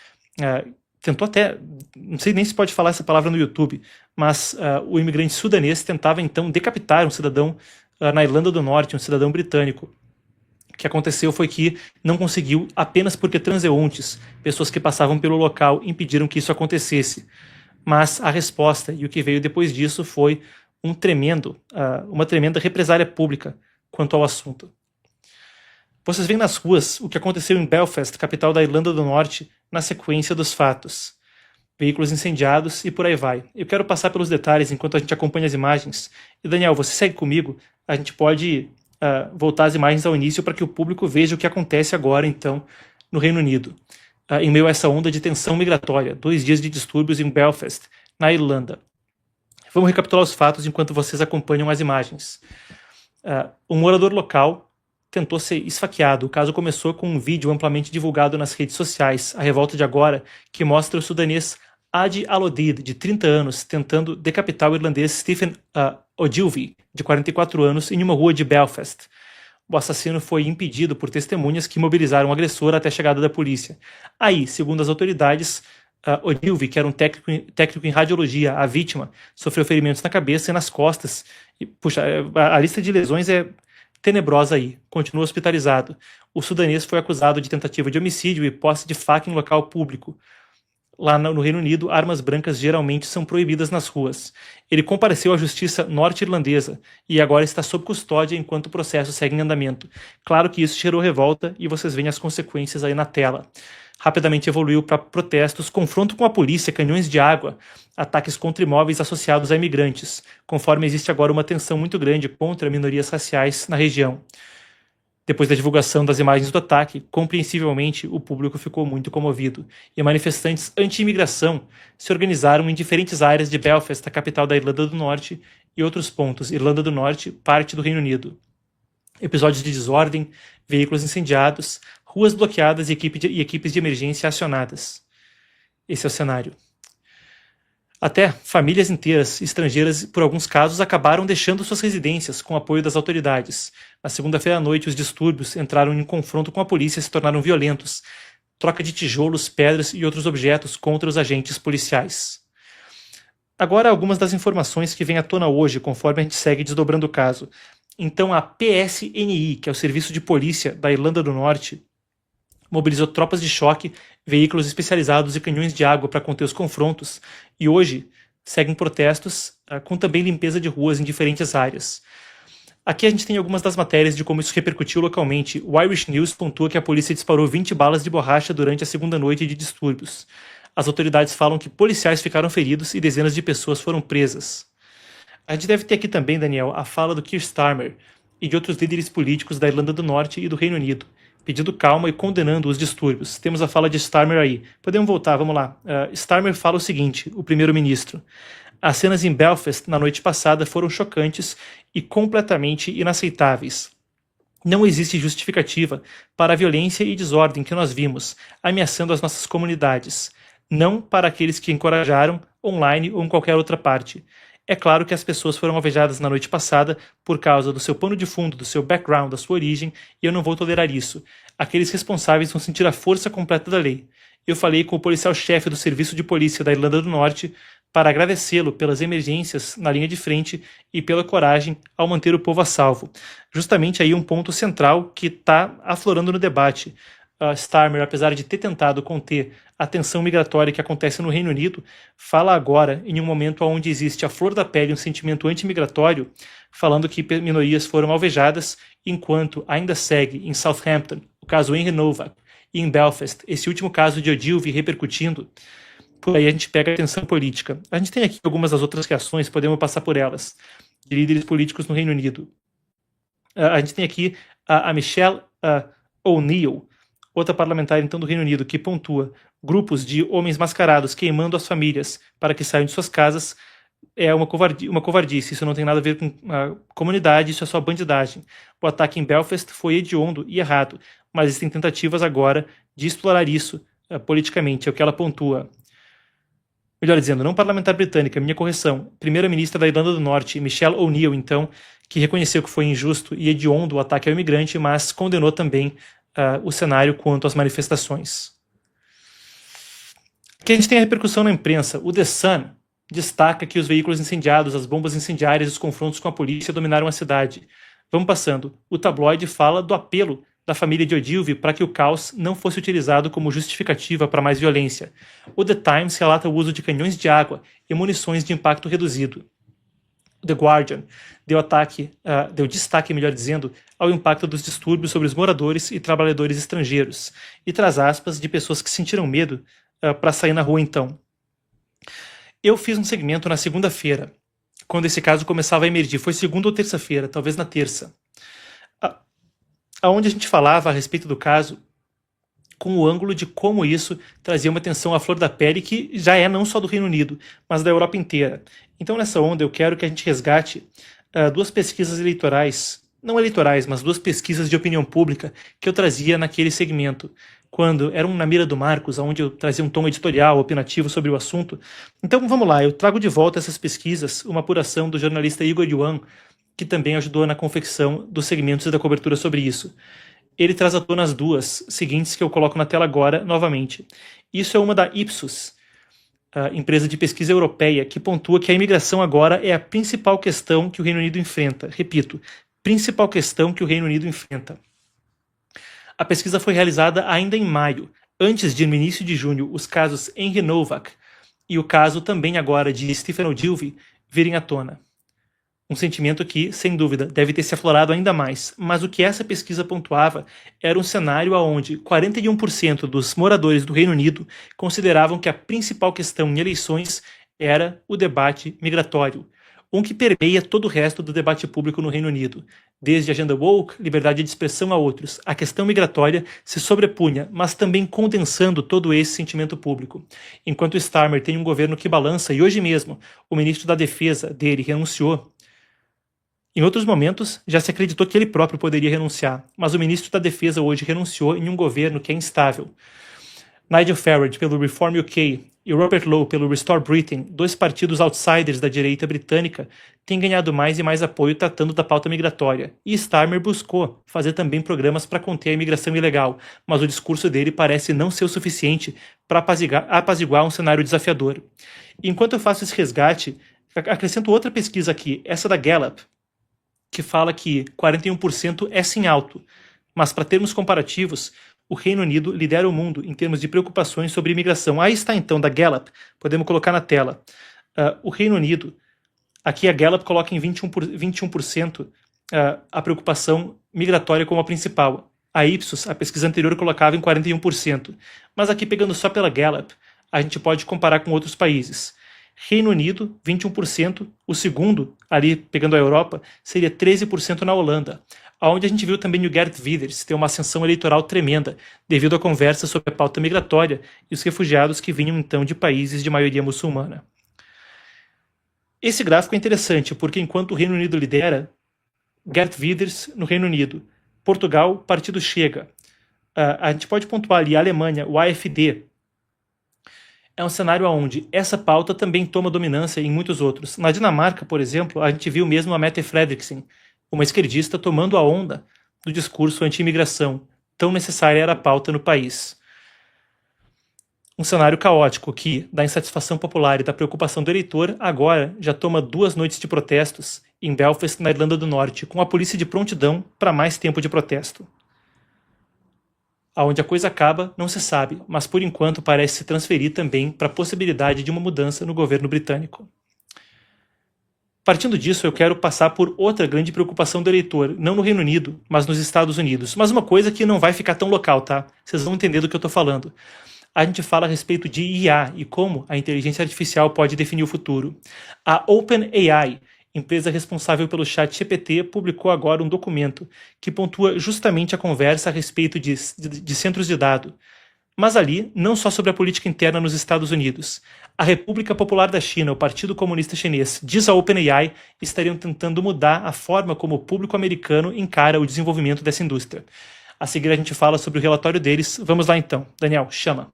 Tentou até, não sei nem se pode falar essa palavra no YouTube, mas o imigrante sudanês tentava então decapitar um cidadão na Irlanda do Norte, um cidadão britânico. O que aconteceu foi que não conseguiu apenas porque transeuntes, pessoas que passavam pelo local, impediram que isso acontecesse. Mas a resposta e o que veio depois disso foi uma tremenda represália pública quanto ao assunto. Vocês veem nas ruas o que aconteceu em Belfast, capital da Irlanda do Norte, na sequência dos fatos. Veículos incendiados e por aí vai. Eu quero passar pelos detalhes enquanto a gente acompanha as imagens. E Daniel, você segue comigo? A gente pode voltar as imagens ao início para que o público veja o que acontece agora, então, no Reino Unido. Em meio a essa onda de tensão migratória, 2 dias de distúrbios em Belfast, na Irlanda. Vamos recapitular os fatos enquanto vocês acompanham as imagens. Um morador local tentou ser esfaqueado. O caso começou com um vídeo amplamente divulgado nas redes sociais, a revolta de agora, que mostra o sudanês Adi Alodid, de 30 anos, tentando decapitar o irlandês Stephen Ogilvie, de 44 anos, em uma rua de Belfast. O assassino foi impedido por testemunhas que mobilizaram o agressor até a chegada da polícia. Aí, segundo as autoridades, Ogilvy, que era um técnico em radiologia, a vítima, sofreu ferimentos na cabeça e nas costas. E, puxa, a lista de lesões é tenebrosa aí. Continua hospitalizado. O sudanês foi acusado de tentativa de homicídio e posse de faca em local público. Lá no Reino Unido, armas brancas geralmente são proibidas nas ruas. Ele compareceu à justiça norte-irlandesa e agora está sob custódia enquanto o processo segue em andamento. Claro que isso gerou revolta e vocês veem as consequências aí na tela. Rapidamente evoluiu para protestos, confronto com a polícia, canhões de água, ataques contra imóveis associados a imigrantes, conforme existe agora uma tensão muito grande contra minorias raciais na região. Depois da divulgação das imagens do ataque, compreensivelmente, o público ficou muito comovido, e manifestantes anti-imigração se organizaram em diferentes áreas de Belfast, a capital da Irlanda do Norte, e outros pontos, Irlanda do Norte, parte do Reino Unido. Episódios de desordem, veículos incendiados, ruas bloqueadas e equipes de emergência acionadas. Esse é o cenário. Até famílias inteiras, estrangeiras, por alguns casos, acabaram deixando suas residências com apoio das autoridades. Na segunda-feira à noite, os distúrbios entraram em confronto com a polícia e se tornaram violentos. Troca de tijolos, pedras e outros objetos contra os agentes policiais. Agora, algumas das informações que vêm à tona hoje, conforme a gente segue desdobrando o caso. Então, a PSNI, que é o Serviço de Polícia da Irlanda do Norte, mobilizou tropas de choque, veículos especializados e canhões de água para conter os confrontos, e hoje seguem protestos com também limpeza de ruas em diferentes áreas. Aqui a gente tem algumas das matérias de como isso repercutiu localmente. O Irish News pontua que a polícia disparou 20 balas de borracha durante a segunda noite de distúrbios. As autoridades falam que policiais ficaram feridos e dezenas de pessoas foram presas. A gente deve ter aqui também, Daniel, a fala do Keir Starmer e de outros líderes políticos da Irlanda do Norte e do Reino Unido, pedindo calma e condenando os distúrbios. Temos a fala de Starmer aí. Podemos voltar, vamos lá. Starmer fala o seguinte, o primeiro-ministro. As cenas em Belfast na noite passada foram chocantes e completamente inaceitáveis. Não existe justificativa para a violência e desordem que nós vimos, ameaçando as nossas comunidades. Não para aqueles que encorajaram, online ou em qualquer outra parte. É claro que as pessoas foram alvejadas na noite passada por causa do seu pano de fundo, do seu background, da sua origem, e eu não vou tolerar isso. Aqueles responsáveis vão sentir a força completa da lei. Eu falei com o policial-chefe do Serviço de Polícia da Irlanda do Norte para agradecê-lo pelas emergências na linha de frente e pela coragem ao manter o povo a salvo. Justamente aí um ponto central que está aflorando no debate. Starmer, apesar de ter tentado conter a tensão migratória que acontece no Reino Unido, fala agora em um momento onde existe a flor da pele um sentimento antimigratório, falando que minorias foram alvejadas, enquanto ainda segue em Southampton o caso Henry Novak e em Belfast esse último caso de Ogilvy repercutindo. Por aí a gente pega a tensão política. A gente tem aqui algumas das outras reações, podemos passar por elas, de líderes políticos no Reino Unido. A gente tem aqui a Michelle O'Neill, outra parlamentar então do Reino Unido, que pontua: grupos de homens mascarados queimando as famílias para que saiam de suas casas é uma covardice. Isso não tem nada a ver com a comunidade, isso é só bandidagem. O ataque em Belfast foi hediondo e errado, mas existem tentativas agora de explorar isso politicamente, é o que ela pontua. Melhor dizendo, não parlamentar britânica, minha correção, primeira-ministra da Irlanda do Norte, Michelle O'Neill, então, que reconheceu que foi injusto e hediondo o ataque ao imigrante, mas condenou também o cenário quanto às manifestações. Aqui a gente tem a repercussão na imprensa. O The Sun destaca que os veículos incendiados, as bombas incendiárias e os confrontos com a polícia dominaram a cidade. Vamos passando. O tabloide fala do apelo da família de Ogilvy para que o caos não fosse utilizado como justificativa para mais violência. O The Times relata o uso de canhões de água e munições de impacto reduzido. The Guardian deu destaque, melhor dizendo, ao impacto dos distúrbios sobre os moradores e trabalhadores estrangeiros, e traz aspas de pessoas que sentiram medo para sair na rua então. Eu fiz um segmento na segunda-feira, quando esse caso começava a emergir. Foi segunda ou terça-feira, talvez na terça, onde a gente falava a respeito do caso com o ângulo de como isso trazia uma tensão à flor da pele que já é não só do Reino Unido, mas da Europa inteira. Então nessa onda eu quero que a gente resgate duas pesquisas eleitorais, não eleitorais, mas duas pesquisas de opinião pública que eu trazia naquele segmento, quando era na mira do Marcos, onde eu trazia um tom editorial, opinativo sobre o assunto. Então vamos lá, eu trago de volta essas pesquisas, uma apuração do jornalista Igor Yuan, que também ajudou na confecção dos segmentos e da cobertura sobre isso. Ele traz à tona as duas seguintes que eu coloco na tela agora novamente. Isso é uma da Ipsos, empresa de pesquisa europeia, que pontua que a imigração agora é a principal questão que o Reino Unido enfrenta. Repito, principal questão que o Reino Unido enfrenta. A pesquisa foi realizada ainda em maio, antes de, no início de junho, os casos Henry Novak e o caso também agora de Stephen Ogilvy virem à tona. Um sentimento que, sem dúvida, deve ter se aflorado ainda mais, mas o que essa pesquisa pontuava era um cenário onde 41% dos moradores do Reino Unido consideravam que a principal questão em eleições era o debate migratório, um que permeia todo o resto do debate público no Reino Unido. Desde a agenda woke, liberdade de expressão a outros, a questão migratória se sobrepunha, mas também condensando todo esse sentimento público. Enquanto Starmer tem um governo que balança, e hoje mesmo o ministro da Defesa dele renunciou, em outros momentos, já se acreditou que ele próprio poderia renunciar, mas o ministro da Defesa hoje renunciou em um governo que é instável. Nigel Farage, pelo Reform UK, e Robert Lowe, pelo Restore Britain, dois partidos outsiders da direita britânica, têm ganhado mais e mais apoio tratando da pauta migratória. E Starmer buscou fazer também programas para conter a imigração ilegal, mas o discurso dele parece não ser o suficiente para apaziguar um cenário desafiador. E enquanto eu faço esse resgate, acrescento outra pesquisa aqui, essa da Gallup, que fala que 41% é sim alto, mas para termos comparativos, o Reino Unido lidera o mundo em termos de preocupações sobre imigração. Aí está então, da Gallup, podemos colocar na tela. O Reino Unido, aqui a Gallup coloca em 21% a preocupação migratória como a principal. A Ipsos, a pesquisa anterior, colocava em 41%. Mas aqui, pegando só pela Gallup, a gente pode comparar com outros países. Reino Unido, 21%. O segundo, ali pegando a Europa, seria 13% na Holanda, onde a gente viu também o Geert Wilders ter uma ascensão eleitoral tremenda devido à conversa sobre a pauta migratória e os refugiados que vinham então de países de maioria muçulmana. Esse gráfico é interessante porque enquanto o Reino Unido lidera, Geert Wilders no Reino Unido, Portugal, partido Chega. A gente pode pontuar ali a Alemanha, o AfD. É um cenário onde essa pauta também toma dominância em muitos outros. Na Dinamarca, por exemplo, a gente viu mesmo a Mette Frederiksen, uma esquerdista tomando a onda do discurso anti-imigração, tão necessária era a pauta no país. Um cenário caótico que, da insatisfação popular e da preocupação do eleitor, agora já toma 2 noites de protestos em Belfast, na Irlanda do Norte, com a polícia de prontidão para mais tempo de protesto. Aonde a coisa acaba, não se sabe, mas por enquanto parece se transferir também para a possibilidade de uma mudança no governo britânico. Partindo disso, eu quero passar por outra grande preocupação do eleitor, não no Reino Unido, mas nos Estados Unidos. Mas uma coisa que não vai ficar tão local, tá? Vocês vão entender do que eu estou falando. A gente fala a respeito de IA e como a inteligência artificial pode definir o futuro. A OpenAI, empresa responsável pelo ChatGPT, publicou agora um documento que pontua justamente a conversa a respeito de centros de dados. Mas ali, não só sobre a política interna nos Estados Unidos. A República Popular da China, o Partido Comunista Chinês, diz a OpenAI, estariam tentando mudar a forma como o público americano encara o desenvolvimento dessa indústria. A seguir a gente fala sobre o relatório deles. Vamos lá então. Daniel, chama.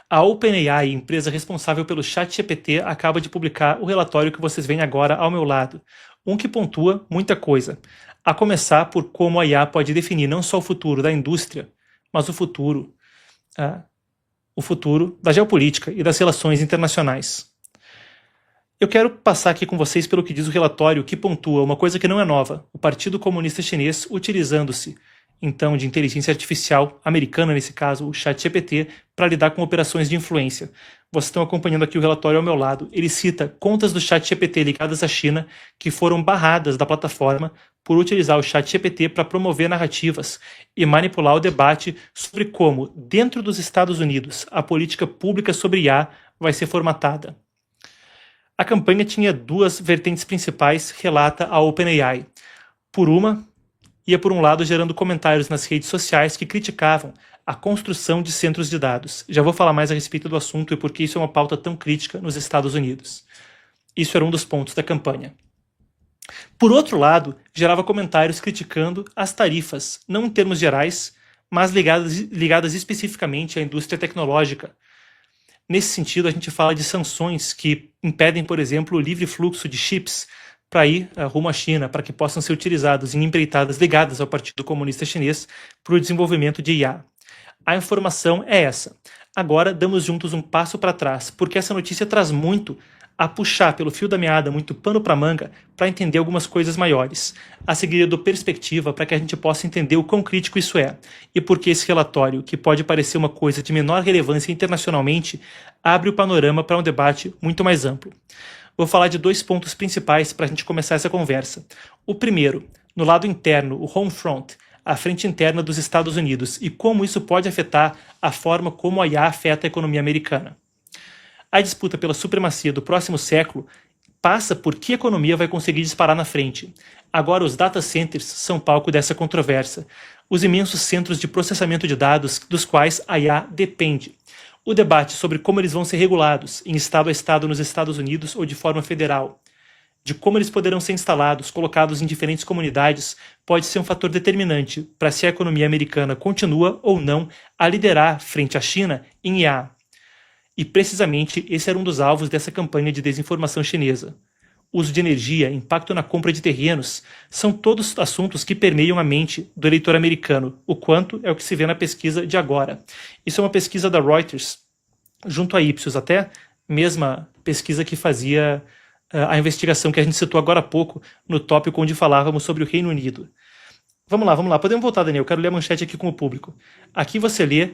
A OpenAI, empresa responsável pelo ChatGPT, acaba de publicar o relatório que vocês veem agora ao meu lado. Um que pontua muita coisa. A começar por como a IA pode definir não só o futuro da indústria, mas o futuro da geopolítica e das relações internacionais. Eu quero passar aqui com vocês pelo que diz o relatório, que pontua uma coisa que não é nova. O Partido Comunista Chinês utilizando-se então de inteligência artificial americana, nesse caso o ChatGPT, para lidar com operações de influência. Vocês estão acompanhando aqui o relatório ao meu lado. Ele cita contas do ChatGPT ligadas à China que foram barradas da plataforma por utilizar o ChatGPT para promover narrativas e manipular o debate sobre como, dentro dos Estados Unidos, a política pública sobre IA vai ser formatada. A campanha tinha 2 vertentes principais, relata a OpenAI. Ia por um lado gerando comentários nas redes sociais que criticavam a construção de centros de dados. Já vou falar mais a respeito do assunto e por que isso é uma pauta tão crítica nos Estados Unidos. Isso era um dos pontos da campanha. Por outro lado, gerava comentários criticando as tarifas, não em termos gerais, mas ligadas especificamente à indústria tecnológica. Nesse sentido, a gente fala de sanções que impedem, por exemplo, o livre fluxo de chips para ir rumo à China, para que possam ser utilizados em empreitadas ligadas ao Partido Comunista Chinês para o desenvolvimento de IA. A informação é essa. Agora damos juntos um passo para trás, porque essa notícia traz muito a puxar pelo fio da meada, muito pano para manga, para entender algumas coisas maiores. A seguir eu dou perspectiva para que a gente possa entender o quão crítico isso é, e porque esse relatório, que pode parecer uma coisa de menor relevância internacionalmente, abre o panorama para um debate muito mais amplo. Vou falar de 2 pontos principais para a gente começar essa conversa. O primeiro, no lado interno, o home front, a frente interna dos Estados Unidos, e como isso pode afetar a forma como a IA afeta a economia americana. A disputa pela supremacia do próximo século passa por que economia vai conseguir disparar na frente. Agora os data centers são palco dessa controvérsia, os imensos centros de processamento de dados dos quais a IA depende. O debate sobre como eles vão ser regulados, em estado a estado nos Estados Unidos ou de forma federal, de como eles poderão ser instalados, colocados em diferentes comunidades, pode ser um fator determinante para se a economia americana continua ou não a liderar frente à China em IA. E precisamente esse era um dos alvos dessa campanha de desinformação chinesa. Uso de energia, impacto na compra de terrenos, são todos assuntos que permeiam a mente do eleitor americano, o quanto é o que se vê na pesquisa de agora. Isso é uma pesquisa da Reuters, junto à Ipsos, até mesma pesquisa que fazia a investigação que a gente citou agora há pouco no tópico onde falávamos sobre o Reino Unido. Vamos lá. Podemos voltar, Daniel. Eu quero ler a manchete aqui com o público. Aqui você lê,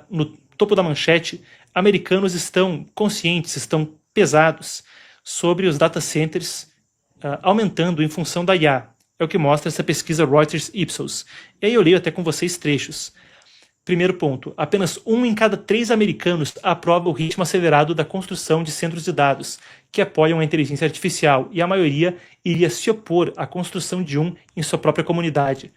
no topo da manchete, americanos estão conscientes, estão pesados sobre os data centers aumentando em função da IA. É o que mostra essa pesquisa Reuters Ipsos. E aí eu leio até com vocês trechos. Primeiro ponto, apenas 1 em cada 3 americanos aprova o ritmo acelerado da construção de centros de dados, que apoiam a inteligência artificial, e a maioria iria se opor à construção de um em sua própria comunidade.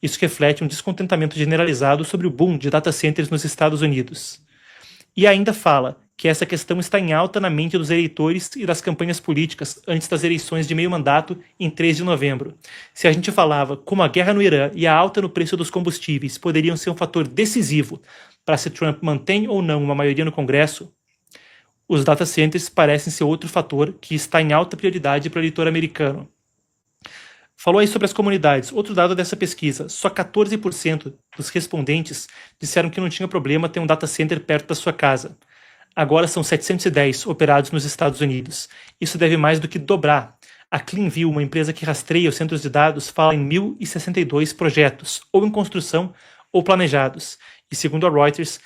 Isso reflete um descontentamento generalizado sobre o boom de data centers nos Estados Unidos. E ainda fala que essa questão está em alta na mente dos eleitores e das campanhas políticas antes das eleições de meio mandato em 3 de novembro. Se a gente falava como a guerra no Irã e a alta no preço dos combustíveis poderiam ser um fator decisivo para se Trump mantém ou não uma maioria no Congresso, os data centers parecem ser outro fator que está em alta prioridade para o eleitor americano. Falou aí sobre as comunidades. Outro dado dessa pesquisa, só 14% dos respondentes disseram que não tinha problema ter um data center perto da sua casa. Agora são 710 operados nos Estados Unidos. Isso deve mais do que dobrar. A CleanView, uma empresa que rastreia os centros de dados, fala em 1.062 projetos, ou em construção ou planejados. E segundo a Reuters,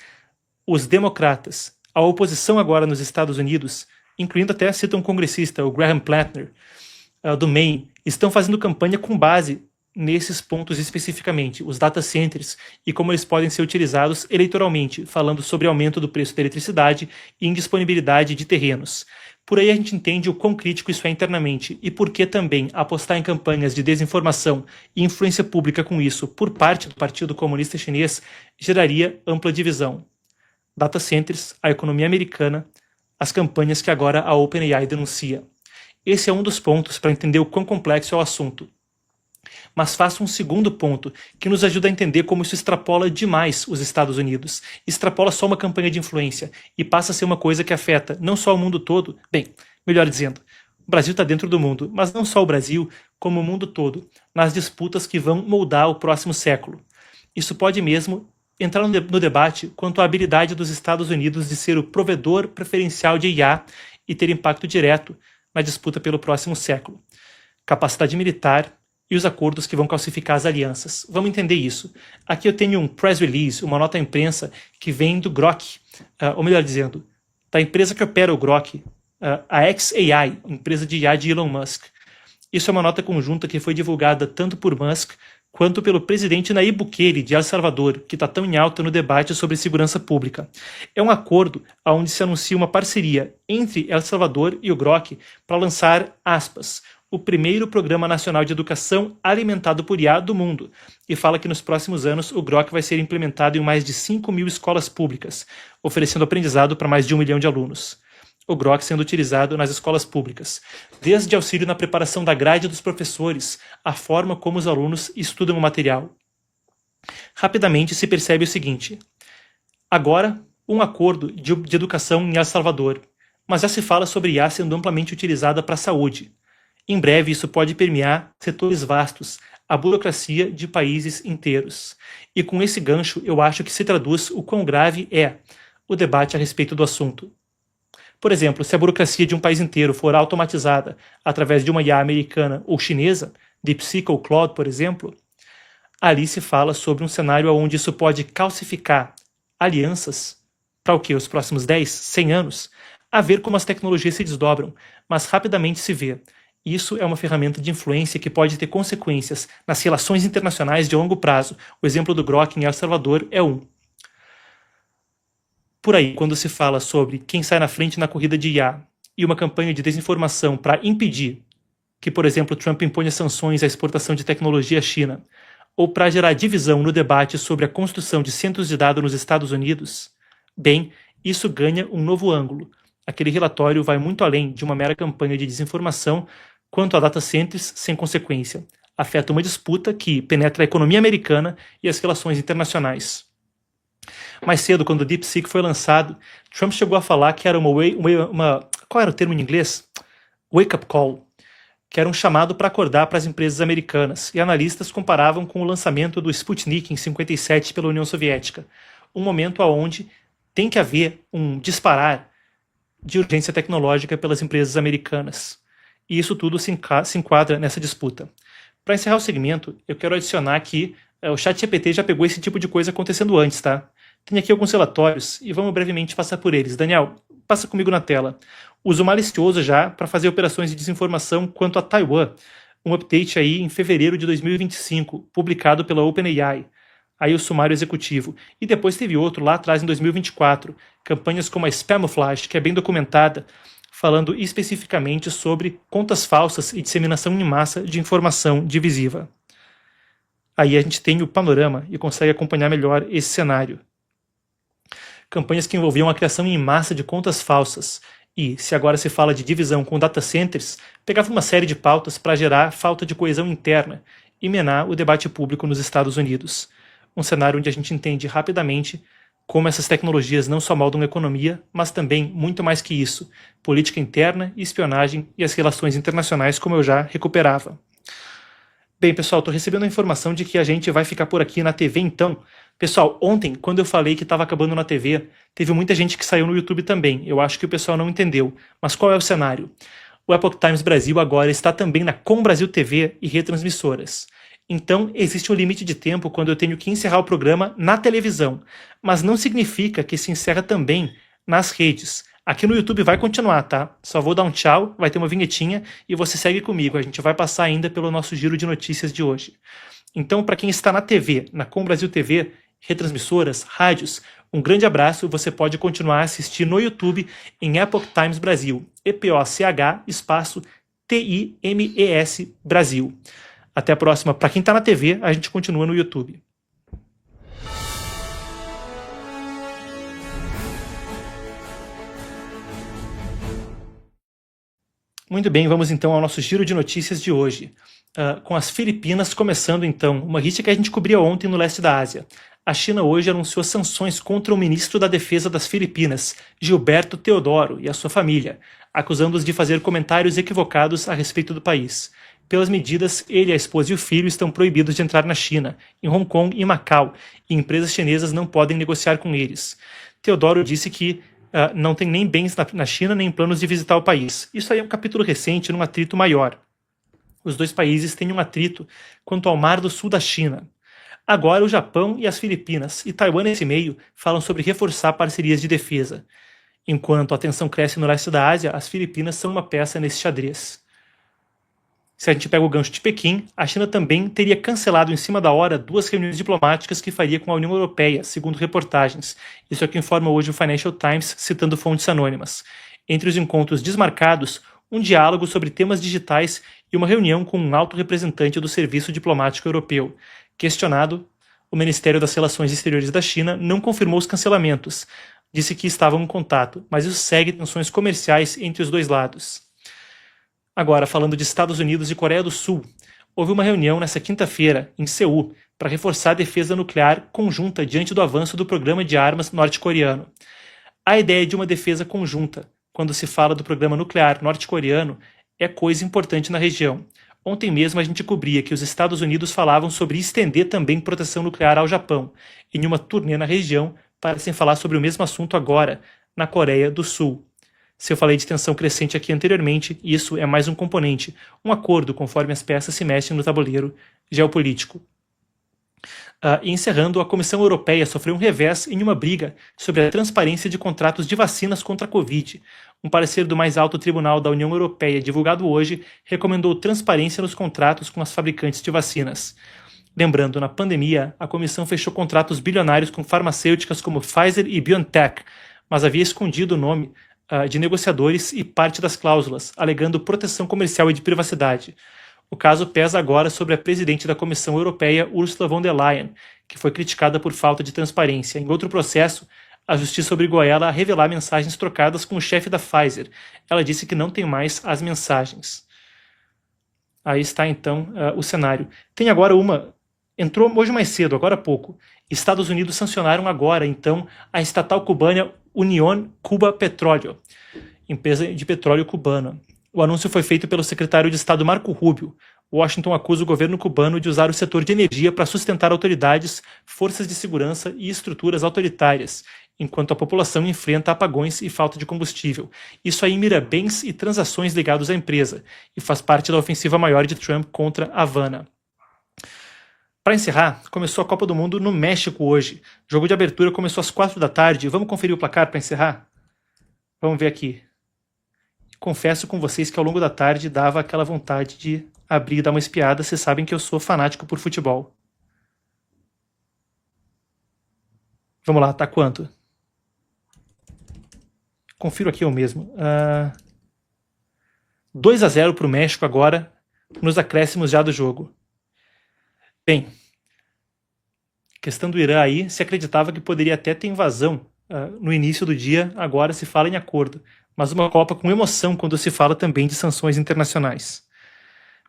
os democratas, a oposição agora nos Estados Unidos, incluindo até, cita um congressista, o Graham Plattner, do Maine, estão fazendo campanha com base nesses pontos especificamente, os data centers e como eles podem ser utilizados eleitoralmente, falando sobre aumento do preço da eletricidade e indisponibilidade de terrenos. Por aí a gente entende o quão crítico isso é internamente e por que também apostar em campanhas de desinformação e influência pública com isso por parte do Partido Comunista Chinês geraria ampla divisão. Data centers, a economia americana, as campanhas que agora a OpenAI denuncia. Esse é um dos pontos para entender o quão complexo é o assunto. Mas faço um segundo ponto, que nos ajuda a entender como isso extrapola demais os Estados Unidos. Extrapola só uma campanha de influência e passa a ser uma coisa que afeta não só o mundo todo, bem, melhor dizendo, o Brasil está dentro do mundo, mas não só o Brasil, como o mundo todo, nas disputas que vão moldar o próximo século. Isso pode mesmo entrar no debate quanto à habilidade dos Estados Unidos de ser o provedor preferencial de IA e ter impacto direto na disputa pelo próximo século. Capacidade militar e os acordos que vão calcificar as alianças. Vamos entender isso. Aqui eu tenho um press release, uma nota à imprensa que vem do Grok, ou melhor dizendo, da empresa que opera o Grok, a xAI, empresa de IA de Elon Musk. Isso é uma nota conjunta que foi divulgada tanto por Musk quanto pelo presidente Nayib Bukele de El Salvador, que está tão em alta no debate sobre segurança pública. É um acordo onde se anuncia uma parceria entre El Salvador e o Grok para lançar, aspas, o primeiro Programa Nacional de Educação alimentado por IA do mundo, e fala que nos próximos anos o Grok vai ser implementado em mais de 5.000 escolas públicas, oferecendo aprendizado para mais de 1 milhão de alunos. O Grok sendo utilizado nas escolas públicas, desde auxílio na preparação da grade dos professores, a forma como os alunos estudam o material. Rapidamente se percebe o seguinte: agora, um acordo de educação em El Salvador, mas já se fala sobre IA sendo amplamente utilizada para a saúde. Em breve, isso pode permear setores vastos, a burocracia de países inteiros. E com esse gancho, eu acho que se traduz o quão grave é o debate a respeito do assunto. Por exemplo, se a burocracia de um país inteiro for automatizada através de uma IA americana ou chinesa, DeepSeek ou Claude, por exemplo, ali se fala sobre um cenário onde isso pode calcificar alianças para o que? Os próximos 10, 100 anos? A ver como as tecnologias se desdobram, mas rapidamente se vê. Isso é uma ferramenta de influência que pode ter consequências nas relações internacionais de longo prazo. O exemplo do Grok em El Salvador é um. Por aí, quando se fala sobre quem sai na frente na corrida de IA e uma campanha de desinformação para impedir que, por exemplo, Trump imponha sanções à exportação de tecnologia à China, ou para gerar divisão no debate sobre a construção de centros de dados nos Estados Unidos, bem, isso ganha um novo ângulo. Aquele relatório vai muito além de uma mera campanha de desinformação quanto a data centers sem consequência. Afeta uma disputa que penetra a economia americana e as relações internacionais. Mais cedo, quando o DeepSeek foi lançado, Trump chegou a falar que era qual era o termo em inglês? Wake-up call, que era um chamado para acordar para as empresas americanas, e analistas comparavam com o lançamento do Sputnik em 57 pela União Soviética, um momento onde tem que haver um disparar de urgência tecnológica pelas empresas americanas. E isso tudo se enquadra nessa disputa. Para encerrar o segmento, eu quero adicionar que o ChatGPT já pegou esse tipo de coisa acontecendo antes, tá? Tem aqui alguns relatórios e vamos brevemente passar por eles. Daniel, passa comigo na tela. Uso malicioso já para fazer operações de desinformação quanto a Taiwan. Um update aí em fevereiro de 2025, publicado pela OpenAI. Aí o sumário executivo. E depois teve outro lá atrás em 2024. Campanhas como a Spamoflash, que é bem documentada, falando especificamente sobre contas falsas e disseminação em massa de informação divisiva. Aí a gente tem o panorama e consegue acompanhar melhor esse cenário. Campanhas que envolviam a criação em massa de contas falsas. E, se agora se fala de divisão com data centers, pegava uma série de pautas para gerar falta de coesão interna e minar o debate público nos Estados Unidos. Um cenário onde a gente entende rapidamente como essas tecnologias não só moldam a economia, mas também, muito mais que isso, política interna, espionagem e as relações internacionais, como eu já recuperava. Bem, pessoal, estou recebendo a informação de que a gente vai ficar por aqui na TV, então. Pessoal, ontem, quando eu falei que estava acabando na TV, teve muita gente que saiu no YouTube também. Eu acho que o pessoal não entendeu. Mas qual é o cenário? O Epoch Times Brasil agora está também na Com Brasil TV e retransmissoras. Então, existe um limite de tempo quando eu tenho que encerrar o programa na televisão. Mas não significa que se encerra também nas redes. Aqui no YouTube vai continuar, tá? Só vou dar um tchau, vai ter uma vinhetinha e você segue comigo. A gente vai passar ainda pelo nosso giro de notícias de hoje. Então, para quem está na TV, na Com Brasil TV, retransmissoras, rádios, um grande abraço. Você pode continuar a assistir no YouTube em Epoch Times Brasil, EPOCH, espaço TIMES Brasil. Até a próxima. Para quem está na TV, a gente continua no YouTube. Muito bem, vamos então ao nosso giro de notícias de hoje. Com as Filipinas começando então, uma notícia que a gente cobria ontem no leste da Ásia. A China hoje anunciou sanções contra o ministro da Defesa das Filipinas, Gilberto Teodoro, e a sua família, acusando-os de fazer comentários equivocados a respeito do país. Pelas medidas, ele, a esposa e o filho estão proibidos de entrar na China, em Hong Kong e Macau, e empresas chinesas não podem negociar com eles. Teodoro disse que não tem nem bens na China, nem planos de visitar o país. Isso aí é um capítulo recente num atrito maior. Os dois países têm um atrito quanto ao Mar do Sul da China. Agora o Japão e as Filipinas, e Taiwan nesse meio, falam sobre reforçar parcerias de defesa. Enquanto a tensão cresce no leste da Ásia, as Filipinas são uma peça nesse xadrez. Se a gente pega o gancho de Pequim, a China também teria cancelado em cima da hora 2 reuniões diplomáticas que faria com a União Europeia, segundo reportagens. Isso é o que informa hoje o Financial Times, citando fontes anônimas. Entre os encontros desmarcados, um diálogo sobre temas digitais e uma reunião com um alto representante do Serviço Diplomático Europeu. Questionado, o Ministério das Relações Exteriores da China não confirmou os cancelamentos. Disse que estavam em contato, mas isso segue tensões comerciais entre os dois lados. Agora, falando de Estados Unidos e Coreia do Sul, houve uma reunião nesta quinta-feira, em Seul, para reforçar a defesa nuclear conjunta diante do avanço do programa de armas norte-coreano. A ideia de uma defesa conjunta, quando se fala do programa nuclear norte-coreano, é coisa importante na região. Ontem mesmo a gente cobria que os Estados Unidos falavam sobre estender também proteção nuclear ao Japão. Em uma turnê na região, parecem falar sobre o mesmo assunto agora, na Coreia do Sul. Se eu falei de tensão crescente aqui anteriormente, isso é mais um componente, um acordo conforme as peças se mexem no tabuleiro geopolítico. E encerrando, a Comissão Europeia sofreu um revés em uma briga sobre a transparência de contratos de vacinas contra a Covid. Um parecer do mais alto tribunal da União Europeia, divulgado hoje, recomendou transparência nos contratos com as fabricantes de vacinas. Lembrando, na pandemia, a comissão fechou contratos bilionários com farmacêuticas como Pfizer e BioNTech, mas havia escondido o nome de negociadores e parte das cláusulas, alegando proteção comercial e de privacidade. O caso pesa agora sobre a presidente da Comissão Europeia, Ursula von der Leyen, que foi criticada por falta de transparência. Em outro processo, a justiça obrigou ela a revelar mensagens trocadas com o chefe da Pfizer. Ela disse que não tem mais as mensagens. Aí está, então, o cenário. Tem agora entrou hoje mais cedo, agora há pouco. Estados Unidos sancionaram agora, então, a estatal cubana Unión Cuba Petróleo, empresa de petróleo cubana. O anúncio foi feito pelo secretário de Estado Marco Rubio. Washington acusa o governo cubano de usar o setor de energia para sustentar autoridades, forças de segurança e estruturas autoritárias, enquanto a população enfrenta apagões e falta de combustível. Isso aí mira bens e transações ligados à empresa, e faz parte da ofensiva maior de Trump contra Havana. Para encerrar, começou a Copa do Mundo no México hoje. O jogo de abertura começou às 4 da tarde. Vamos conferir o placar para encerrar? Vamos ver aqui. Confesso com vocês que ao longo da tarde dava aquela vontade de abrir e dar uma espiada. Vocês sabem que eu sou fanático por futebol. Vamos lá, tá quanto? Confiro aqui eu mesmo. 2-0 para o México agora, nos acréscimos já do jogo. Bem, questão do Irã aí, se acreditava que poderia até ter invasão no início do dia, agora se fala em acordo. Mas uma Copa com emoção quando se fala também de sanções internacionais.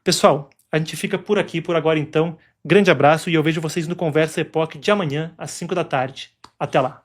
Pessoal, a gente fica por aqui por agora então. Grande abraço e eu vejo vocês no Conversa Epoch de amanhã às 5 da tarde. Até lá.